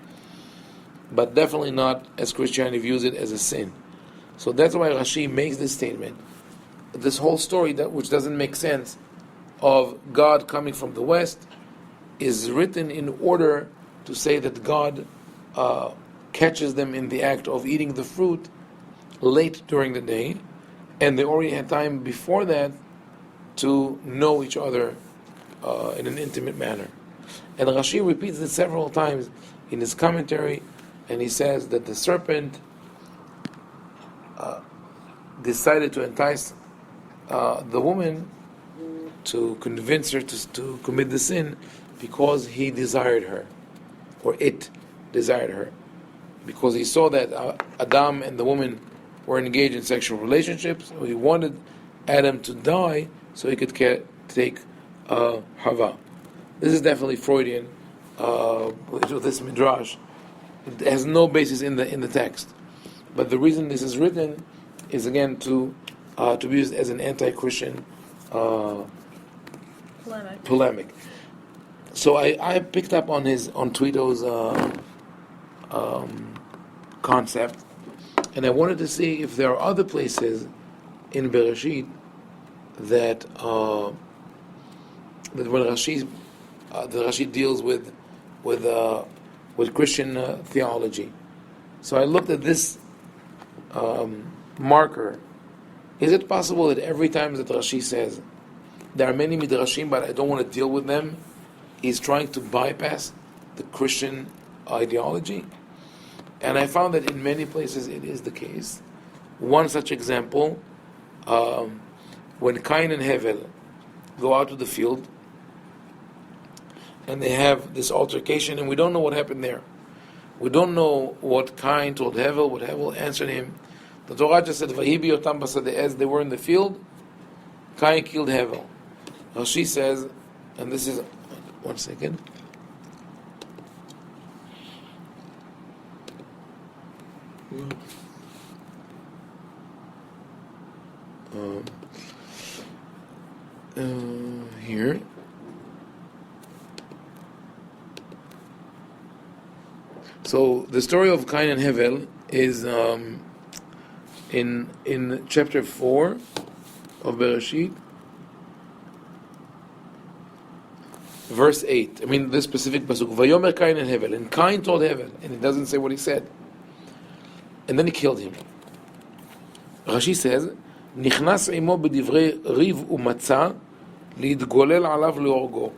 but definitely not as Christianity views it as a sin. So that's why Rashi makes this statement. This whole story, which doesn't make sense, of God coming from the west, is written in order to say that God catches them in the act of eating the fruit late during the day, and they already had time before that to know each other in an intimate manner. And Rashi repeats it several times in his commentary, and he says that the serpent decided to entice the woman to convince her to commit the sin because he desired her, or it desired her, because he saw that Adam and the woman were engaged in sexual relationships. So he wanted Adam to die so he could take Hava. This is definitely Freudian. This Midrash It has no basis in the text. But the reason this is written is again to be used as an anti-Christian polemic. So I picked up on Tweeto's concept, and I wanted to see if there are other places in Bereshit that when Rashi deals with Christian theology. So I looked at this marker. Is it possible that every time that Rashi says there are many midrashim, but I don't want to deal with them, he's trying to bypass the Christian ideology? And I found that in many places it is the case. One such example, when Cain and Hevel go out to the field, and they have this altercation, and we don't know what happened there. We don't know what Cain told Hevel, what Hevel answered him. The Torah just said, "Vahibi yotam basadeh," as they were in the field, Cain killed Hevel. Rashi says, and this is, one second. Here. So the story of Cain and Hevel is in chapter 4 of Bereshit, verse 8. I mean, this specific pasuk. Vayomer Cain and Hevel, and Cain told Hevel, and it doesn't say what he said, and then he killed him. Rashi says, "Nichnas imo b'divrei riv umatza lidgolel alav leorgo."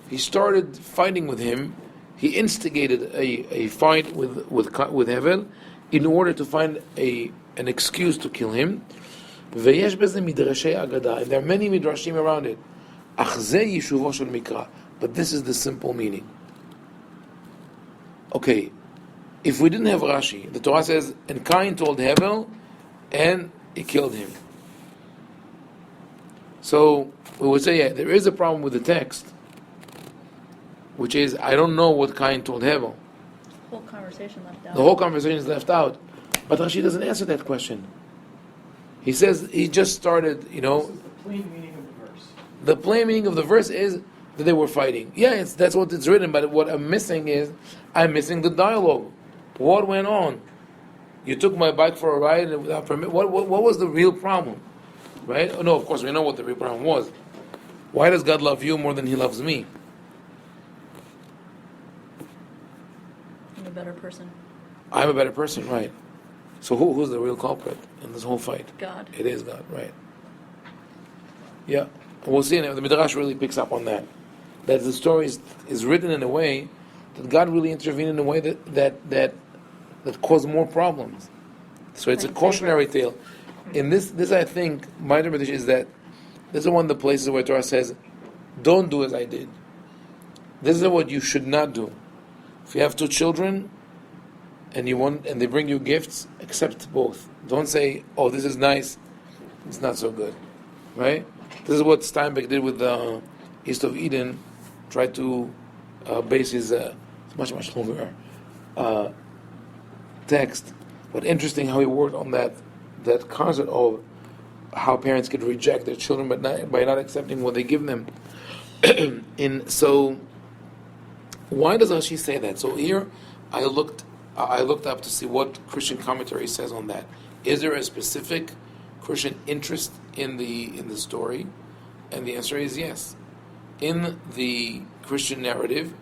He started fighting with him. He instigated a fight with Hevel in order to find an excuse to kill him. Veyesh beze midrashei agada, and there are many midrashim around it. Ach ze yishuvo shel mikra, but this is the simple meaning. Okay, if we didn't have Rashi, the Torah says, and Cain told Hevel, and he killed him. So we would say, yeah, there is a problem with the text, which is, I don't know what Cain told Hevel. Whole conversation left out. The whole conversation is left out. But Rashi doesn't answer that question. He says, he just started, This is the plain meaning of the verse. The plain meaning of the verse is that they were fighting. Yeah, that's what it's written, but what I'm missing is, I'm missing the dialogue. What went on? You took my bike for a ride and without permit. What was the real problem? Right? Oh, no, of course, we know what the real problem was. Why does God love you more than He loves me? I'm a better person. I'm a better person, right? So who's the real culprit in this whole fight? God. It is God, right? Yeah, we'll see. The Midrash really picks up on that. That the story is written in a way that God really intervened in a way that caused more problems. So it's a cautionary tale. In this I think my interpretation is that this is one of the places where Torah says, "Don't do as I did." This is what you should not do. If you have two children, and they bring you gifts, accept both. Don't say, "Oh, this is nice, it's not so good," right? This is what Steinbeck did with the East of Eden. Tried to base his much longer text, but interesting how he worked on that concept of how parents could reject their children, by not accepting what they give them. So, why does Rashi say that? So here, I looked up to see what Christian commentary says on that. Is there a specific Christian interest in the story? And the answer is yes. In the Christian narrative,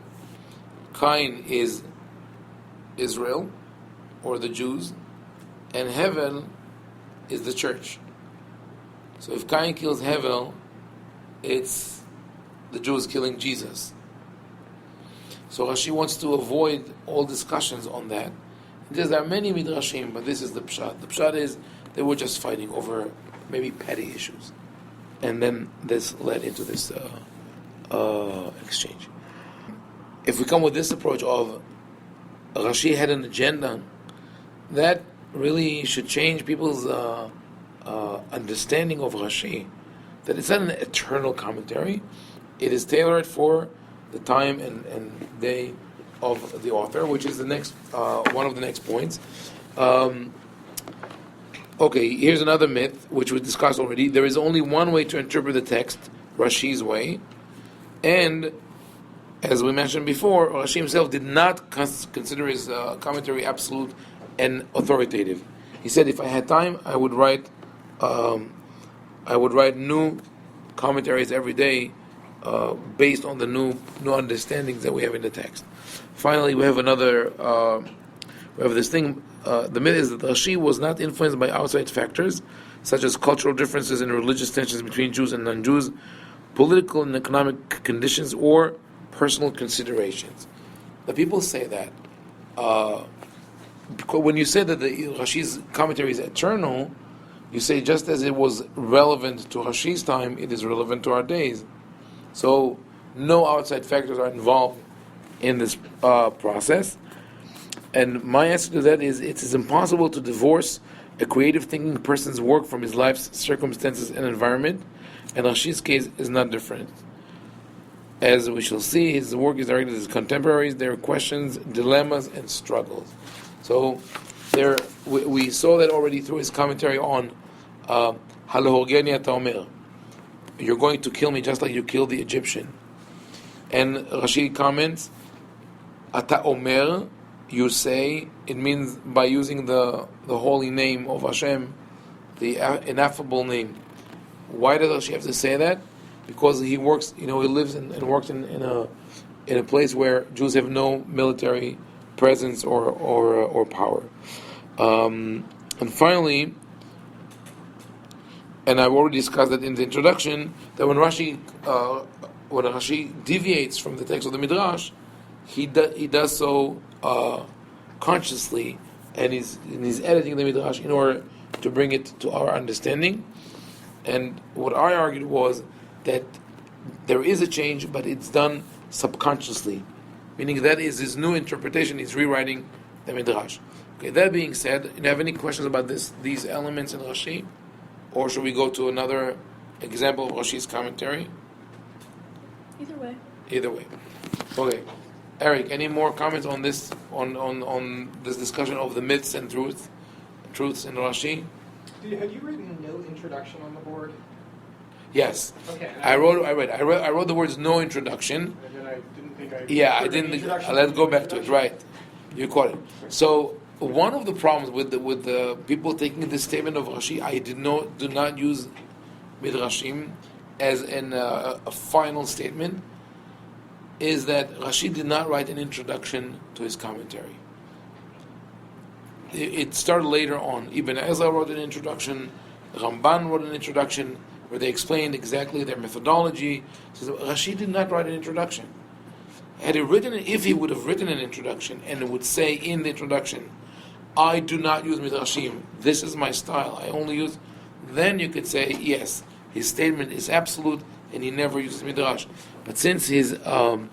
Cain is Israel, or the Jews, and Hevel is the church. So if Cain kills Hevel, it's the Jews killing Jesus. So Rashi wants to avoid all discussions on that. Because there are many midrashim, but this is the pshat. The pshat is they were just fighting over maybe petty issues, and then this led into this exchange. If we come with this approach of Rashi had an agenda, that really should change people's understanding of Rashi. That it's not an eternal commentary; it is tailored for the time and day of the author, which is the next one of the next points. Okay, here's another myth which we discussed already. There is only one way to interpret the text, Rashi's way, and as we mentioned before, Rashi himself did not consider his commentary absolute and authoritative. He said, if I had time, I would write new commentaries every day based on the new understandings that we have in the text. Finally, we have this thing. The myth is that Rashi was not influenced by outside factors such as cultural differences and religious tensions between Jews and non-Jews, political and economic conditions, or personal considerations. The people say that because when you say that the Rashi's commentary is eternal, you say just as it was relevant to Rashi's time, it is relevant to our days. So no outside factors are involved in this process. And my answer to that is, it is impossible to divorce a creative thinking person's work from his life's circumstances and environment, and Rashi's case is not different. As we shall see, his work is directed at his contemporaries, their questions, dilemmas, and struggles. So we saw that already through his commentary on Halohorgeni Ata Omer. You're going to kill me just like you killed the Egyptian. And Rashi comments, Ata Omer, you say, it means by using the holy name of Hashem, the ineffable name. Why does Rashi have to say that? Because he works, he lives and works in a place where Jews have no military presence or power. And finally, and I've already discussed that in the introduction, that when Rashi deviates from the text of the Midrash, he does so consciously, and he's editing the Midrash in order to bring it to our understanding. And what I argued was that there is a change, but it's done subconsciously, meaning that is his new interpretation. He's rewriting the Midrash. Okay. That being said, you have any questions about these elements in Rashi, or should we go to another example of Rashi's commentary? Either way. Either way. Okay. Eric, any more comments on this on this discussion of the myths and truths in Rashi? Had you written no introduction on the board? Yes. Okay. I wrote the words no introduction. And then I didn't think I. Yeah, I didn't. Let's go back to it. Right, you caught it. So one of the problems with the people taking this statement of Rashi, I do not use Midrashim as a final statement, is that Rashi did not write an introduction to his commentary. It started later on. Ibn Ezra wrote an introduction. Ramban wrote an introduction where they explained exactly their methodology. So Rashi did not write an introduction. If he would have written an introduction and it would say in the introduction, I do not use Midrashim, this is my style, I only use, then you could say, yes, his statement is absolute and he never uses Midrash. But since he didn't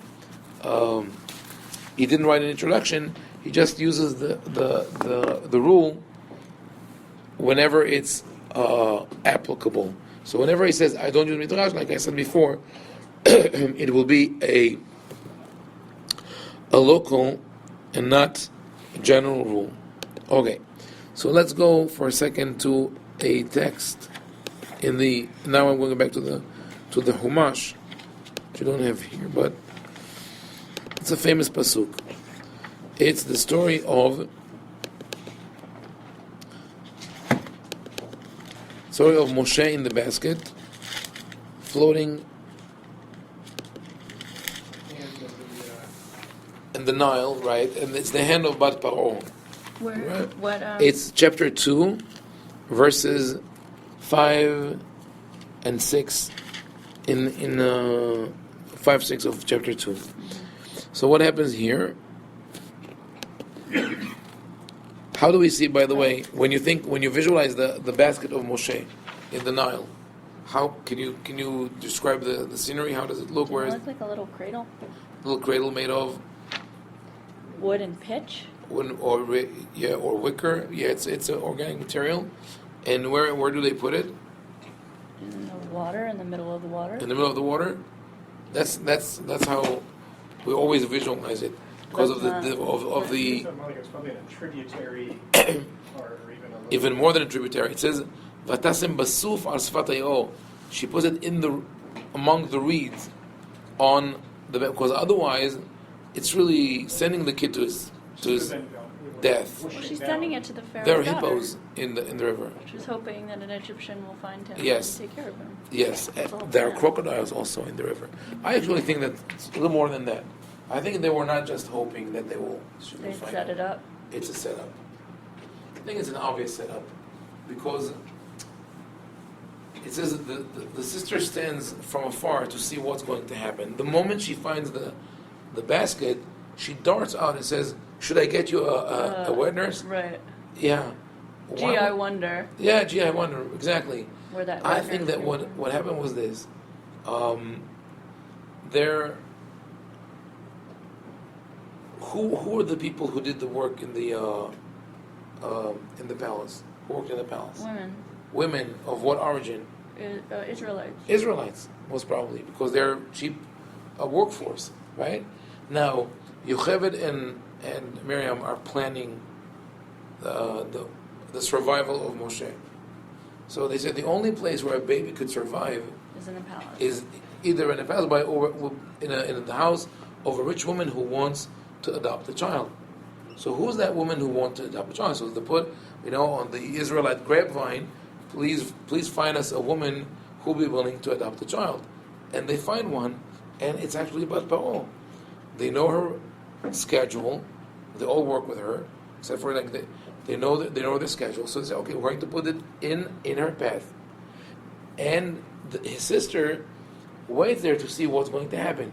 write an introduction, he just uses the rule whenever it's applicable. So whenever he says, I don't use Midrash, like I said before, it will be a local and not a general rule. Okay, so let's go for a second to a text now I'm going back to the Humash, which you don't have here, but it's a famous pasuk. It's the story of Moshe in the basket, floating in the Nile, right? And it's the hand of Bat Paro. Where? Right? What? It's chapter 2, verses 5 and 6 in 5-6 of chapter 2. So what happens here? How do we see, by the way, when you visualize the basket of Moshe in the Nile, how can you describe the scenery? How does it look? It looks like a little cradle. Little cradle made of Wood and pitch. wood or wicker. Yeah, it's an organic material. And where do they put it? In the water, in the middle of the water. In the middle of the water. That's how we always visualize it. because of That's the of the So Malika, it's probably in a tributary or even a little even more than a tributary. It says Vatasim basuf al sfat hayo. She puts it in the among the reeds on the because otherwise it's really sending the kid to his death. Well, she's sending it to the Pharaoh's There are daughter. hippos in the river. She's hoping that an Egyptian will find him Yes. and take care of him. Yes, That's all there are planned. crocodiles also in the river. I actually think that it's a little more than that. I think they were not just hoping that they will They find set it up. It's a setup. I think it's an obvious setup because it says that the sister stands from afar to see what's going to happen. The moment she finds the basket, she darts out and says, "Should I get you a wet nurse?" Right. Yeah. Gee, Why- I wonder Yeah, gee, I wonder exactly. where that. I wet think nurse that came what from. what happened was this. There. Who are the people who did the work in the palace? Who worked in the palace? Women, Women of what origin? Israelites. Israelites, most probably, because they're cheap workforce, right? Now, Yocheved and Miriam are planning the survival of Moshe. So they said the only place where a baby could survive Is in the palace. is either in a palace or in the house of a rich woman who wants to adopt a child. So who's that woman who wants to adopt a child? So they put, on the Israelite grapevine, please find us a woman who will be willing to adopt a child. And they find one, and it's actually Bat Pa'ol. They know her schedule. They all work with her, except for they know their schedule. So they say, okay, we're going to put it in her path. And his sister waits there to see what's going to happen.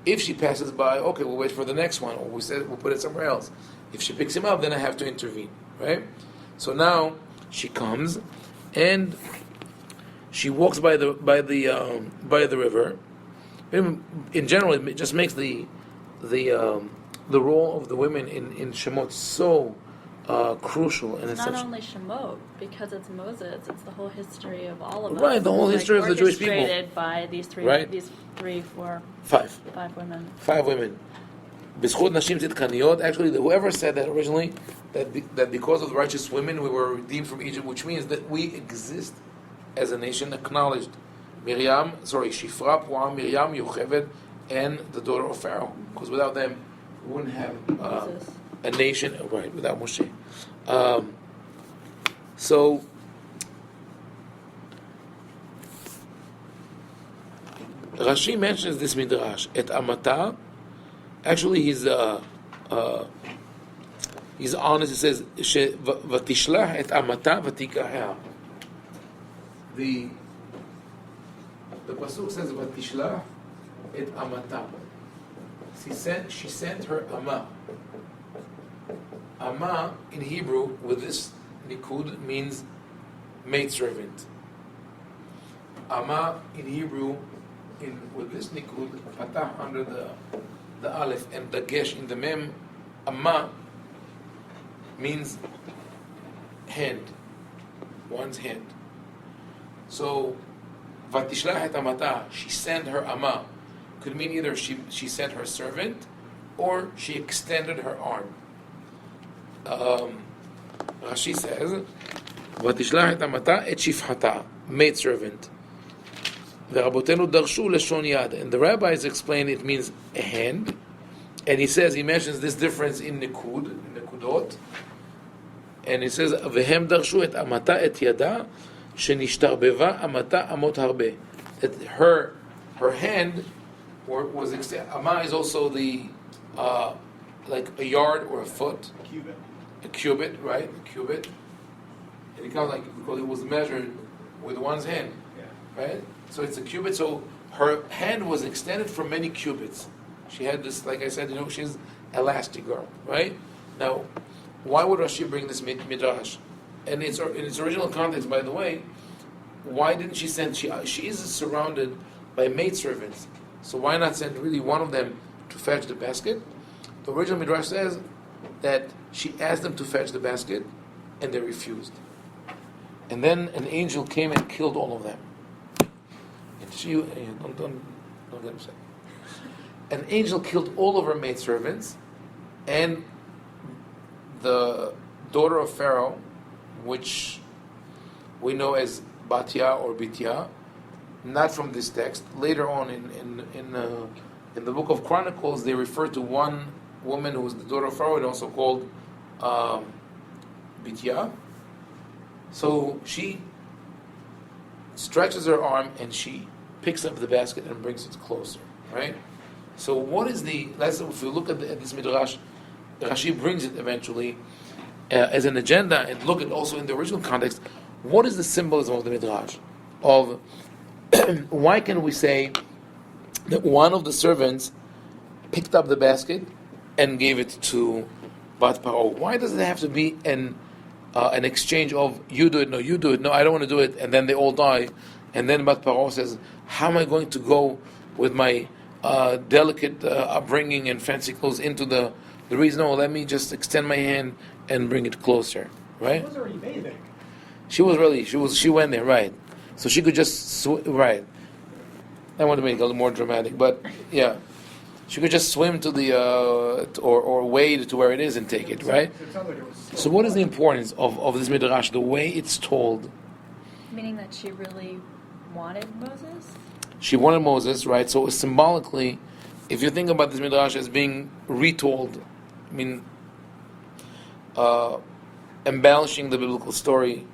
If she passes by, okay, we'll wait for the next one, or we'll put it somewhere else. If she picks him up, then I have to intervene, right? So now she comes, and she walks by the river. In general, it just makes the role of the women in Shemot so crucial and It's essential. not only Shemot, because it's Moses, it's the whole history of all of us. Right, the whole history of the Jewish people. Orchestrated by these Right. five women. 5 women. B'schut nashim tzidkaniyot. Actually, whoever said that originally, that because of the righteous women we were redeemed from Egypt, which means that we exist as a nation, acknowledged Shifra, Puah, Miriam, Yocheved, and the daughter of Pharaoh. Because without them, we wouldn't have Moses. a nation, right, without Moshe. So, Rashi mentions this Midrash, et Amata. Actually, he's honest. He says, "Vatishlah et Amata vatikahah." The pasuk says, "Vatishlah et Amata." She sent her Ama. Ama in Hebrew with this nikud means maidservant. Ama in Hebrew with this nikud patah under the aleph and the gesh in the mem. Ama means hand, one's hand. So vatishlah et amata, she sent her ama, could mean either she sent her servant or she extended her arm. Rashi says, "Vatishlah et amata et shifhata," maidservant. V'rabotenu darshu leshon yad, and the rabbis explain it means a hand. And he mentions this difference in nekudot, and he says, "V'hem darshu et amata et yada, shenishtarbeva amata amot harbe." That her hand was extended. Ama is also the like a yard or a foot. A cubit, right? A cubit. And it comes because it was measured with one's hand, right? So it's a cubit. So her hand was extended for many cubits. She had this, like I said, she's elastic girl, right? Now, why would Rashi bring this midrash? And in its original context, by the way, why didn't she send? She is surrounded by maidservants. So why not send really one of them to fetch the basket? The original midrash says that she asked them to fetch the basket, and they refused. And then an angel came and killed all of them. And don't get upset. An angel killed all of her maidservants, and the daughter of Pharaoh, which we know as Batya or Bitya, not from this text. Later on in the book of Chronicles, they refer to one woman who was the daughter of Pharaoh, and also called Bitya. So she stretches her arm and she picks up the basket and brings it closer, right? So what is if you look at this Midrash, Rashi brings it eventually as an agenda, and look at also in the original context, what is the symbolism of the Midrash? Of why can we say that one of the servants picked up the basket and gave it to Bat Paro? Why does it have to be an exchange of you do it, no, I don't want to do it, and then they all die, and then Bat Paro says, how am I going to go with my delicate upbringing and fancy clothes into the reason? No, let me just extend my hand and bring it closer, right? She was already bathing. She went there, right? So she could just right. I want to make it a little more dramatic, but yeah, she could just swim to the or wade to where it is and take it, right? It sounds like it was So what is the importance of this midrash? The way it's told. Meaning that she really wanted Moses? She wanted Moses, right? So symbolically, if you think about this midrash as being retold, I mean, embellishing the biblical story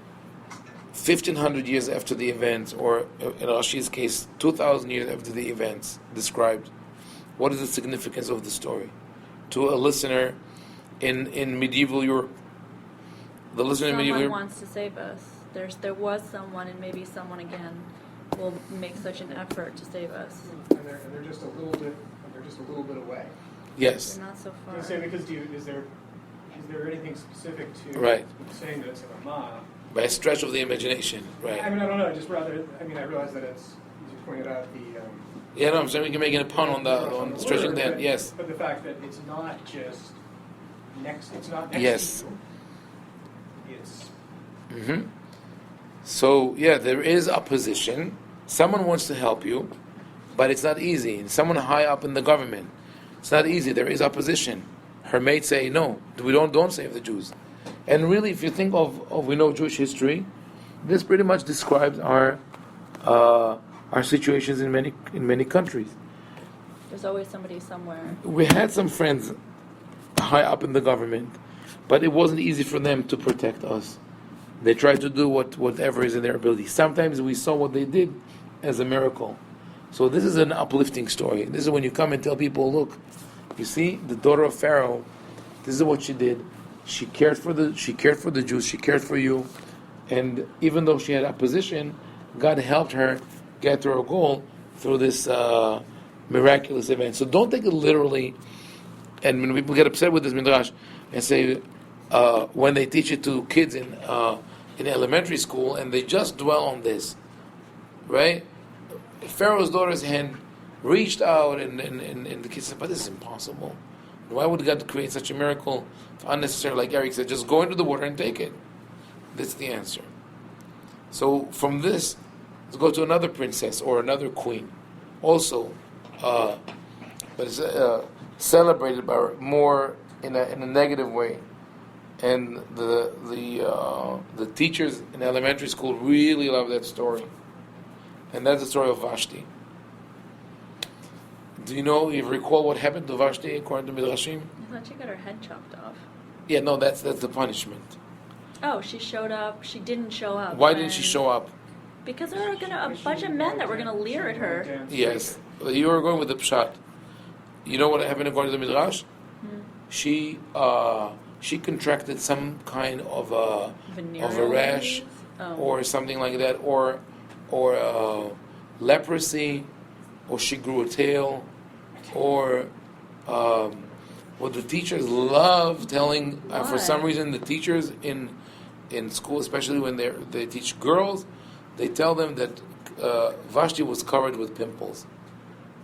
1,500 years after the events, or in Rashi's case, 2,000 years after the events described, what is the significance of the story to a listener in medieval Europe? The listener in medieval Someone Europe wants to save us. There was someone, and maybe someone again will make such an effort to save us. and they're just a little bit away. Yes. They're not so I far. was saying, because is there anything specific to Right. saying that it's a Ramah? By a stretch of the imagination, right? I mean, I don't know. I realize that it's, as you pointed out, the Yeah, no, I'm saying we can make a pun on the stretching word, that. but- Yes. But the fact that it's not just next. It's not next Yes. to you. It's Mm-hmm. So yeah, there is opposition. Someone wants to help you, but it's not easy. Someone high up in the government, it's not easy. There is opposition. Her mates say no. We don't save the Jews. And really, if you think of we know Jewish history, this pretty much describes our situations in many countries. There's always somebody somewhere. We had some friends high up in the government, but it wasn't easy for them to protect us. They tried to do whatever is in their ability. Sometimes we saw what they did as a miracle. So this is an uplifting story. This is when you come and tell people, look, you see, the daughter of Pharaoh, this is what she did. She cared for the Jews, she cared for you, and even though she had opposition, God helped her get to her goal through this miraculous event. So don't take it literally. And when people get upset with this midrash and say when they teach it to kids in elementary school and they just dwell on this, right? Pharaoh's daughter's hand reached out and the kids said, but this is impossible. Why would God create such a miracle? Unnecessary, like Eric said, just go into the water and take it. That's the answer. So from this, let's go to another princess or another queen, also, but it's celebrated by more in a negative way. And the teachers in elementary school really love that story, and that's the story of Vashti. Do you recall what happened to Vashti according to Midrashim? I thought she got her head chopped off. Yeah, no, that's the punishment. Oh, she showed up. She didn't show up. Why didn't she show up? Because there were a bunch of men that were gonna leer at her. Yes, you were going with the pshat. You know what happened according to the Midrash? She contracted some kind of a rash, or something like that, or leprosy, or she grew a tail, or what the teachers love telling. For some reason, the teachers in school, especially when they teach girls, they tell them that Vashti was covered with pimples.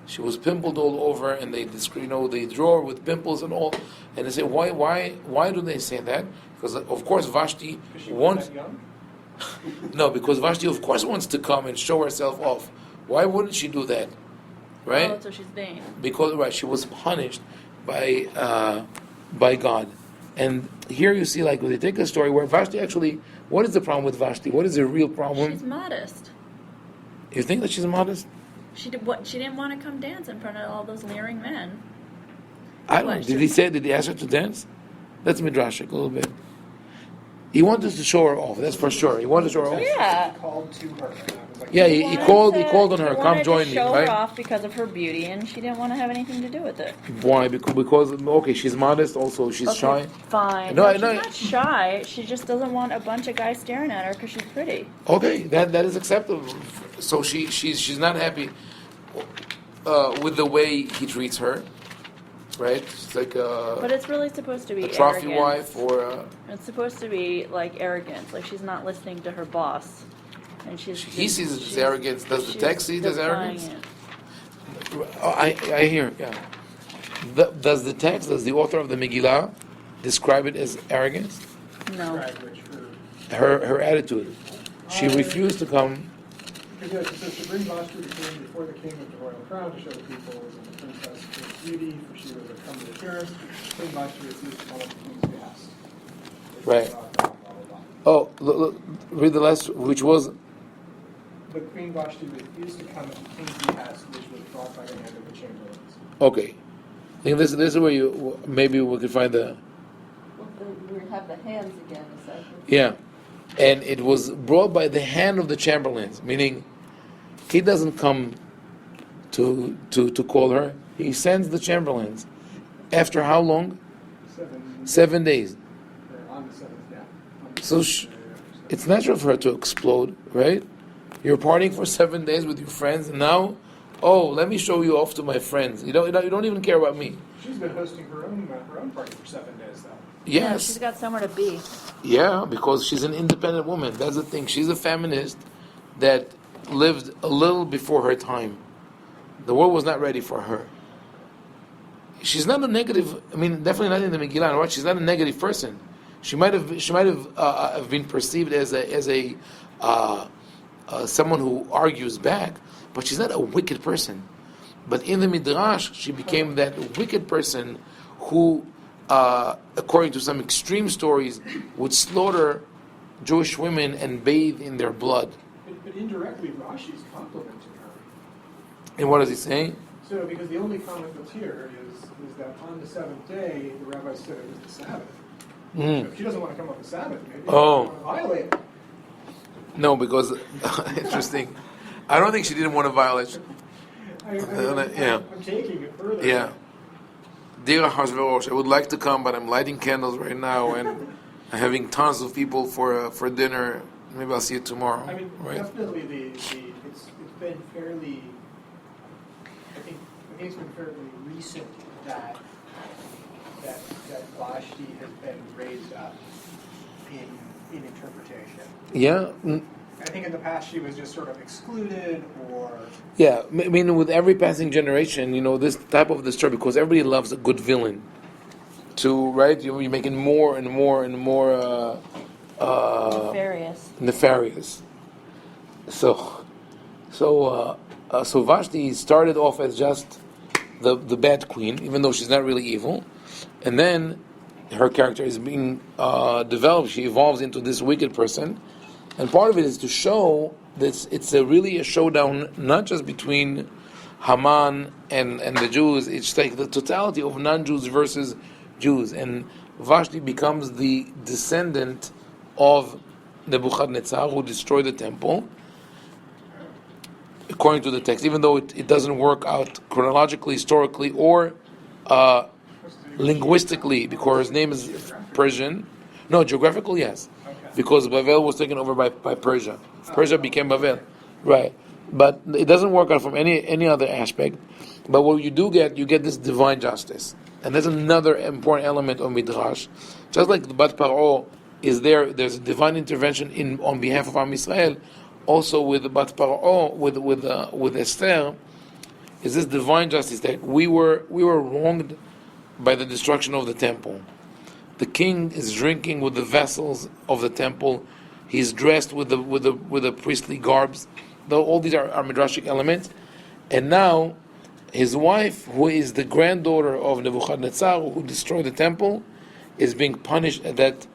She was pimpled all over, and they draw her with pimples and all. And they say, why do they say that? Because of course Vashti wants. No, because Vashti of course wants to come and show herself off. Why wouldn't she do that? Right? Oh, so she's vain. Because she was punished by by God. And here you see, like, when they take a story where Vashti actually, what is the problem with Vashti? What is the real problem? She's modest. You think that she's modest? She didn't want to come dance in front of all those leering men. I don't know. Did he ask her to dance? That's Midrashic a little bit. He wanted to show her off, that's for sure. He wanted to show her off. Yeah. He called to her. And I was like, Yeah, he called on her, come join me, He wanted to show right? her off because of her beauty, and she didn't want to have anything to do with it. Why? Because okay, she's modest, also she's Okay, shy. Fine. No, She's no. not shy. She just doesn't want a bunch of guys staring at her because she's pretty. Okay, that is acceptable. So she's not happy with the way he treats her, right? It's like But it's really supposed to be a trophy arrogance. wife or It's supposed to be like arrogance, like she's not listening to her boss, and he sees it as arrogance. Does the she's text see it as defying arrogance? it. I hear, yeah. Does the author of the Megillah describe it as arrogance? No. describe which her. Her attitude. She refused to come. Because it says to bring Vashti the king before the king with the royal crown to show the people was the princess of beauty, for she was of comely appearance. Queen Vashti refused to come up the king's behest. Right. Blah, blah, blah. Oh, look, read the last, which was But Queen Vashti refused to come at the king's behest, which was brought by the hand of the chamberlains. okay. I think this is where you maybe we could find the. We have the hands again, is that? Yeah, and it was brought by the hand of the chamberlains, meaning he doesn't come to call her. He sends the chamberlains. After how long? 7 days. Or on the seventh day. So it's natural for her to explode, right? You're partying for 7 days with your friends, and now, oh, let me show you off to my friends. You don't even care about me. She's been hosting her own party for 7 days, though. Yeah, Yes. she's got somewhere to be. Yeah, because she's an independent woman. That's the thing. She's a feminist that lived a little before her time. The world was not ready for her. She's not a negative. I mean, definitely not in the Megillah. Right? She's not a negative person. She might have been perceived as a someone who argues back, but she's not a wicked person. But in the Midrash, she became that wicked person who, according to some extreme stories, would slaughter Jewish women and bathe in their blood. But indirectly, Rashi's complimenting her. And what does he say? So, because the only comment that's here is that on the seventh day, the rabbi said it was the Sabbath. So if she doesn't want to come on the Sabbath, maybe she Oh. doesn't want to violate it. No, because interesting. I don't think she didn't want to violate. Yeah. I'm taking it further. Yeah. Dear Hashverosh, I would like to come, but I'm lighting candles right now and I'm having tons of people for dinner. Maybe I'll see you tomorrow. I mean, Right? definitely it's been fairly. I think it's been fairly recent that Vashti has been raised up in interpretation. Yeah. I think in the past she was just sort of excluded or. Yeah, I mean, with every passing generation, this type of the story, because everybody loves a good villain. Right? You're making more and more and more Nefarious. So Vashti started off as just the bad queen, even though she's not really evil, and then her character is being developed. She evolves into this wicked person, and part of it is to show that it's really a showdown, not just between Haman and the Jews. It's like the totality of non-Jews versus Jews, and Vashti becomes the descendant of Nebuchadnezzar, who destroyed the temple, according to the text, even though it doesn't work out chronologically, historically, or linguistically, because his name is Persian. No, geographical, yes, because Babel was taken over by Persia. Persia became Babel, right? But it doesn't work out from any other aspect. But what you get this divine justice, and that's another important element of Midrash. Just like the Bat Paro is there's a divine intervention on behalf of Am Yisrael. Also with the Bat Paro, with Esther, is this divine justice that we were wronged by the destruction of the temple. The king is drinking with the vessels of the temple. He's dressed with the priestly garbs. Though all these are midrashic elements, and now his wife, who is the granddaughter of Nebuchadnezzar, who destroyed the temple, is being punished at that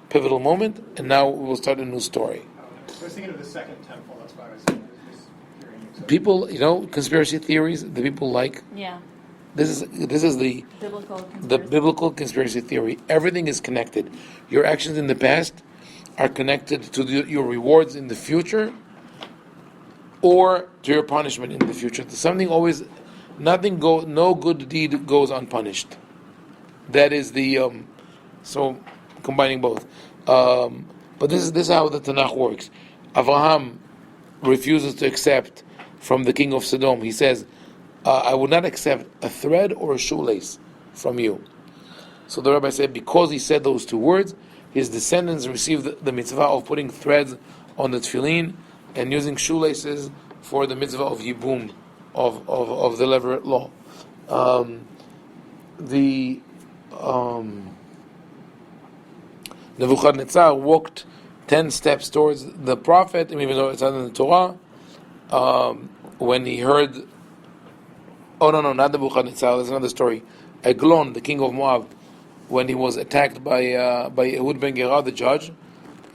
pivotal moment, and now we will start a new story. I was thinking of the second temple, that's why I was just hearing you. People, conspiracy theories, the people like, Yeah. this is the biblical conspiracy theory. Everything is connected. Your actions in the past are connected to your rewards in the future, or to your punishment in the future. No good deed goes unpunished. That is so combining both. But this is how the Tanakh works. Avraham refuses to accept from the king of Sodom. He says, I would not accept a thread or a shoelace from you. So the rabbi said, because he said those two words, his descendants received the mitzvah of putting threads on the tefillin and using shoelaces for the mitzvah of yibum, of the Levirate law. Nebuchadnezzar walked 10 steps towards the prophet, even though it's not in the Torah, when he heard, not Nebuchadnezzar, there's another story. Eglon, the king of Moab, when he was attacked by Ehud ben Gera, the judge,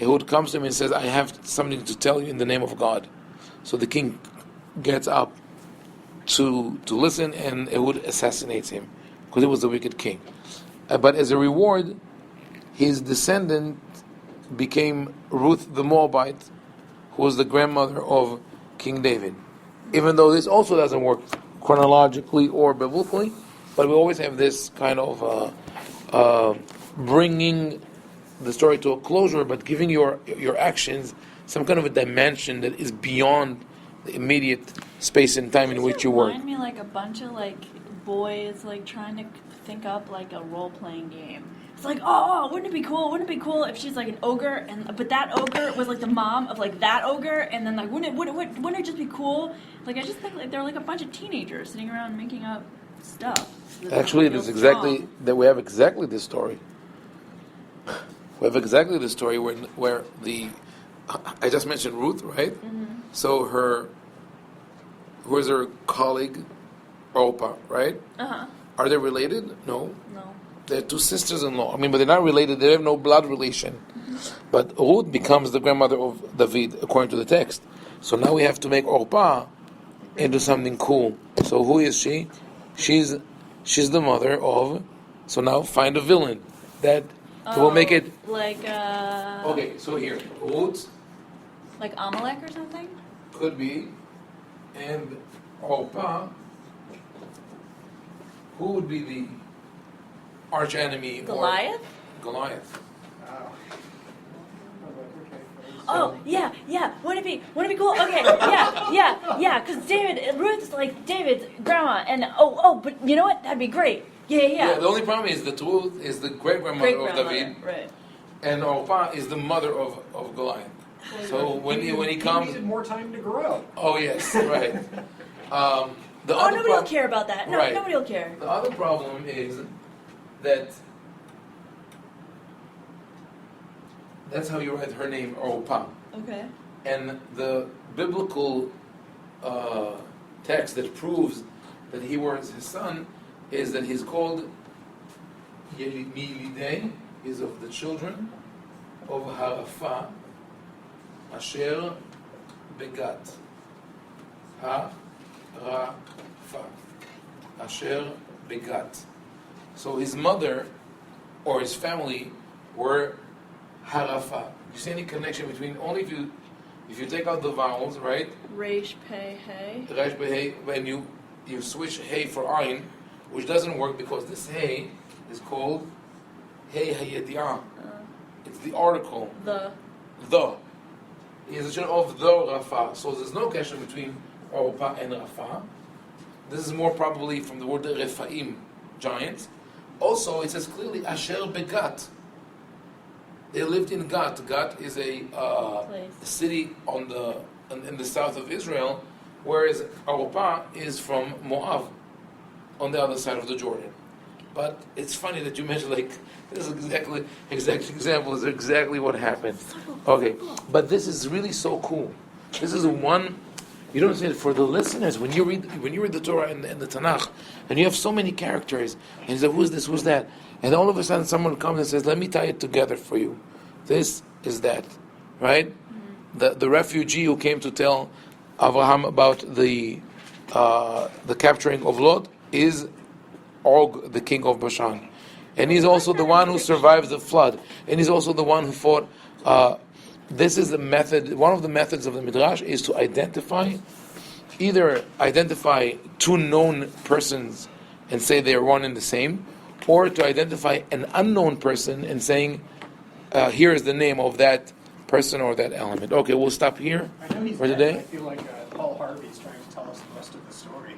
Ehud comes to him and says, I have something to tell you in the name of God. So the king gets up to listen, and Ehud assassinates him, because he was the wicked king. But as a reward, his descendant became Ruth the Moabite, who was the grandmother of King David. Even though this also doesn't work chronologically or biblically, but we always have this kind of bringing the story to a closure, but giving your actions some kind of a dimension that is beyond the immediate space and time in which you work. Remind me like a bunch of like boys like trying to think up like a role-playing game. It's like, wouldn't it be cool? Wouldn't it be cool if she's like an ogre, but that ogre was like the mom of like that ogre, and then like wouldn't it just be cool? Like I just think like they're like a bunch of teenagers sitting around making up stuff. Actually, it is exactly that we have exactly this story. We have exactly the story where I just mentioned Ruth, right? Mm-hmm. So who is her colleague, Orpah, right? Uh-huh. Are they related? No. They're two sisters-in-law. But they're not related. They have no blood relation. Mm-hmm. But Ruth becomes the grandmother of David, according to the text. So now we have to make Orpah into something cool. So who is she? She's the mother of. So now find a villain that will make it like. Okay, so here Ruth. Like Amalek or something. Could be, and Orpah. Who would be the arch enemy? Goliath. Goliath. Oh yeah. Wouldn't it be cool? Okay, yeah. Because Ruth's like David's grandma, and but you know what? That'd be great. Yeah. The only problem is that Ruth is the great grandmother of David, right? And Orpah is the mother of Goliath. So when he comes, he needed more time to grow. Oh yes, right. Nobody will care about that. No, right. Nobody will care. The other problem is that that's how you write her name, Orpah. Okay. And the biblical text that proves that he was his son is that he's called Milidei, is of the children of Harapha, Asher Begat. Harapha, Asher Begat. So his mother or his family were Harafa. You see any connection between only if you take out the vowels, right? Reish Pei Hey. Reish Pei Hey. When you switch Hey for Ayin, which doesn't work because this Hey is called Hey Hayediah. It's the article. The. Is a children of the Rafa. So there's no connection between Orpah and Rafa. This is more probably from the word Rephaim, giants. Also, it says clearly Asher Begat. They lived in Gat. Gat is a city in the south of Israel, whereas Orpah is from Moab, on the other side of the Jordan. But it's funny that you mentioned this is exact example is exactly what happened. Okay, but this is really so cool. This is one You don't say it for the listeners. When you read the Torah and the Tanakh, and you have so many characters, and you say, who's this, who's that? And all of a sudden someone comes and says, let me tie it together for you. This is that. Right? The refugee who came to tell Abraham about the capturing of Lot is Og, the king of Bashan. And he's also the one who survives the flood. And he's also the one who fought. This is the method. One of the methods of the Midrash is to identify two known persons and say they are one and the same, or to identify an unknown person and saying, here is the name of that person or that element. Okay, we'll stop here I know he's for dead, today. but I feel like Paul Harvey's trying to tell us the rest of the story.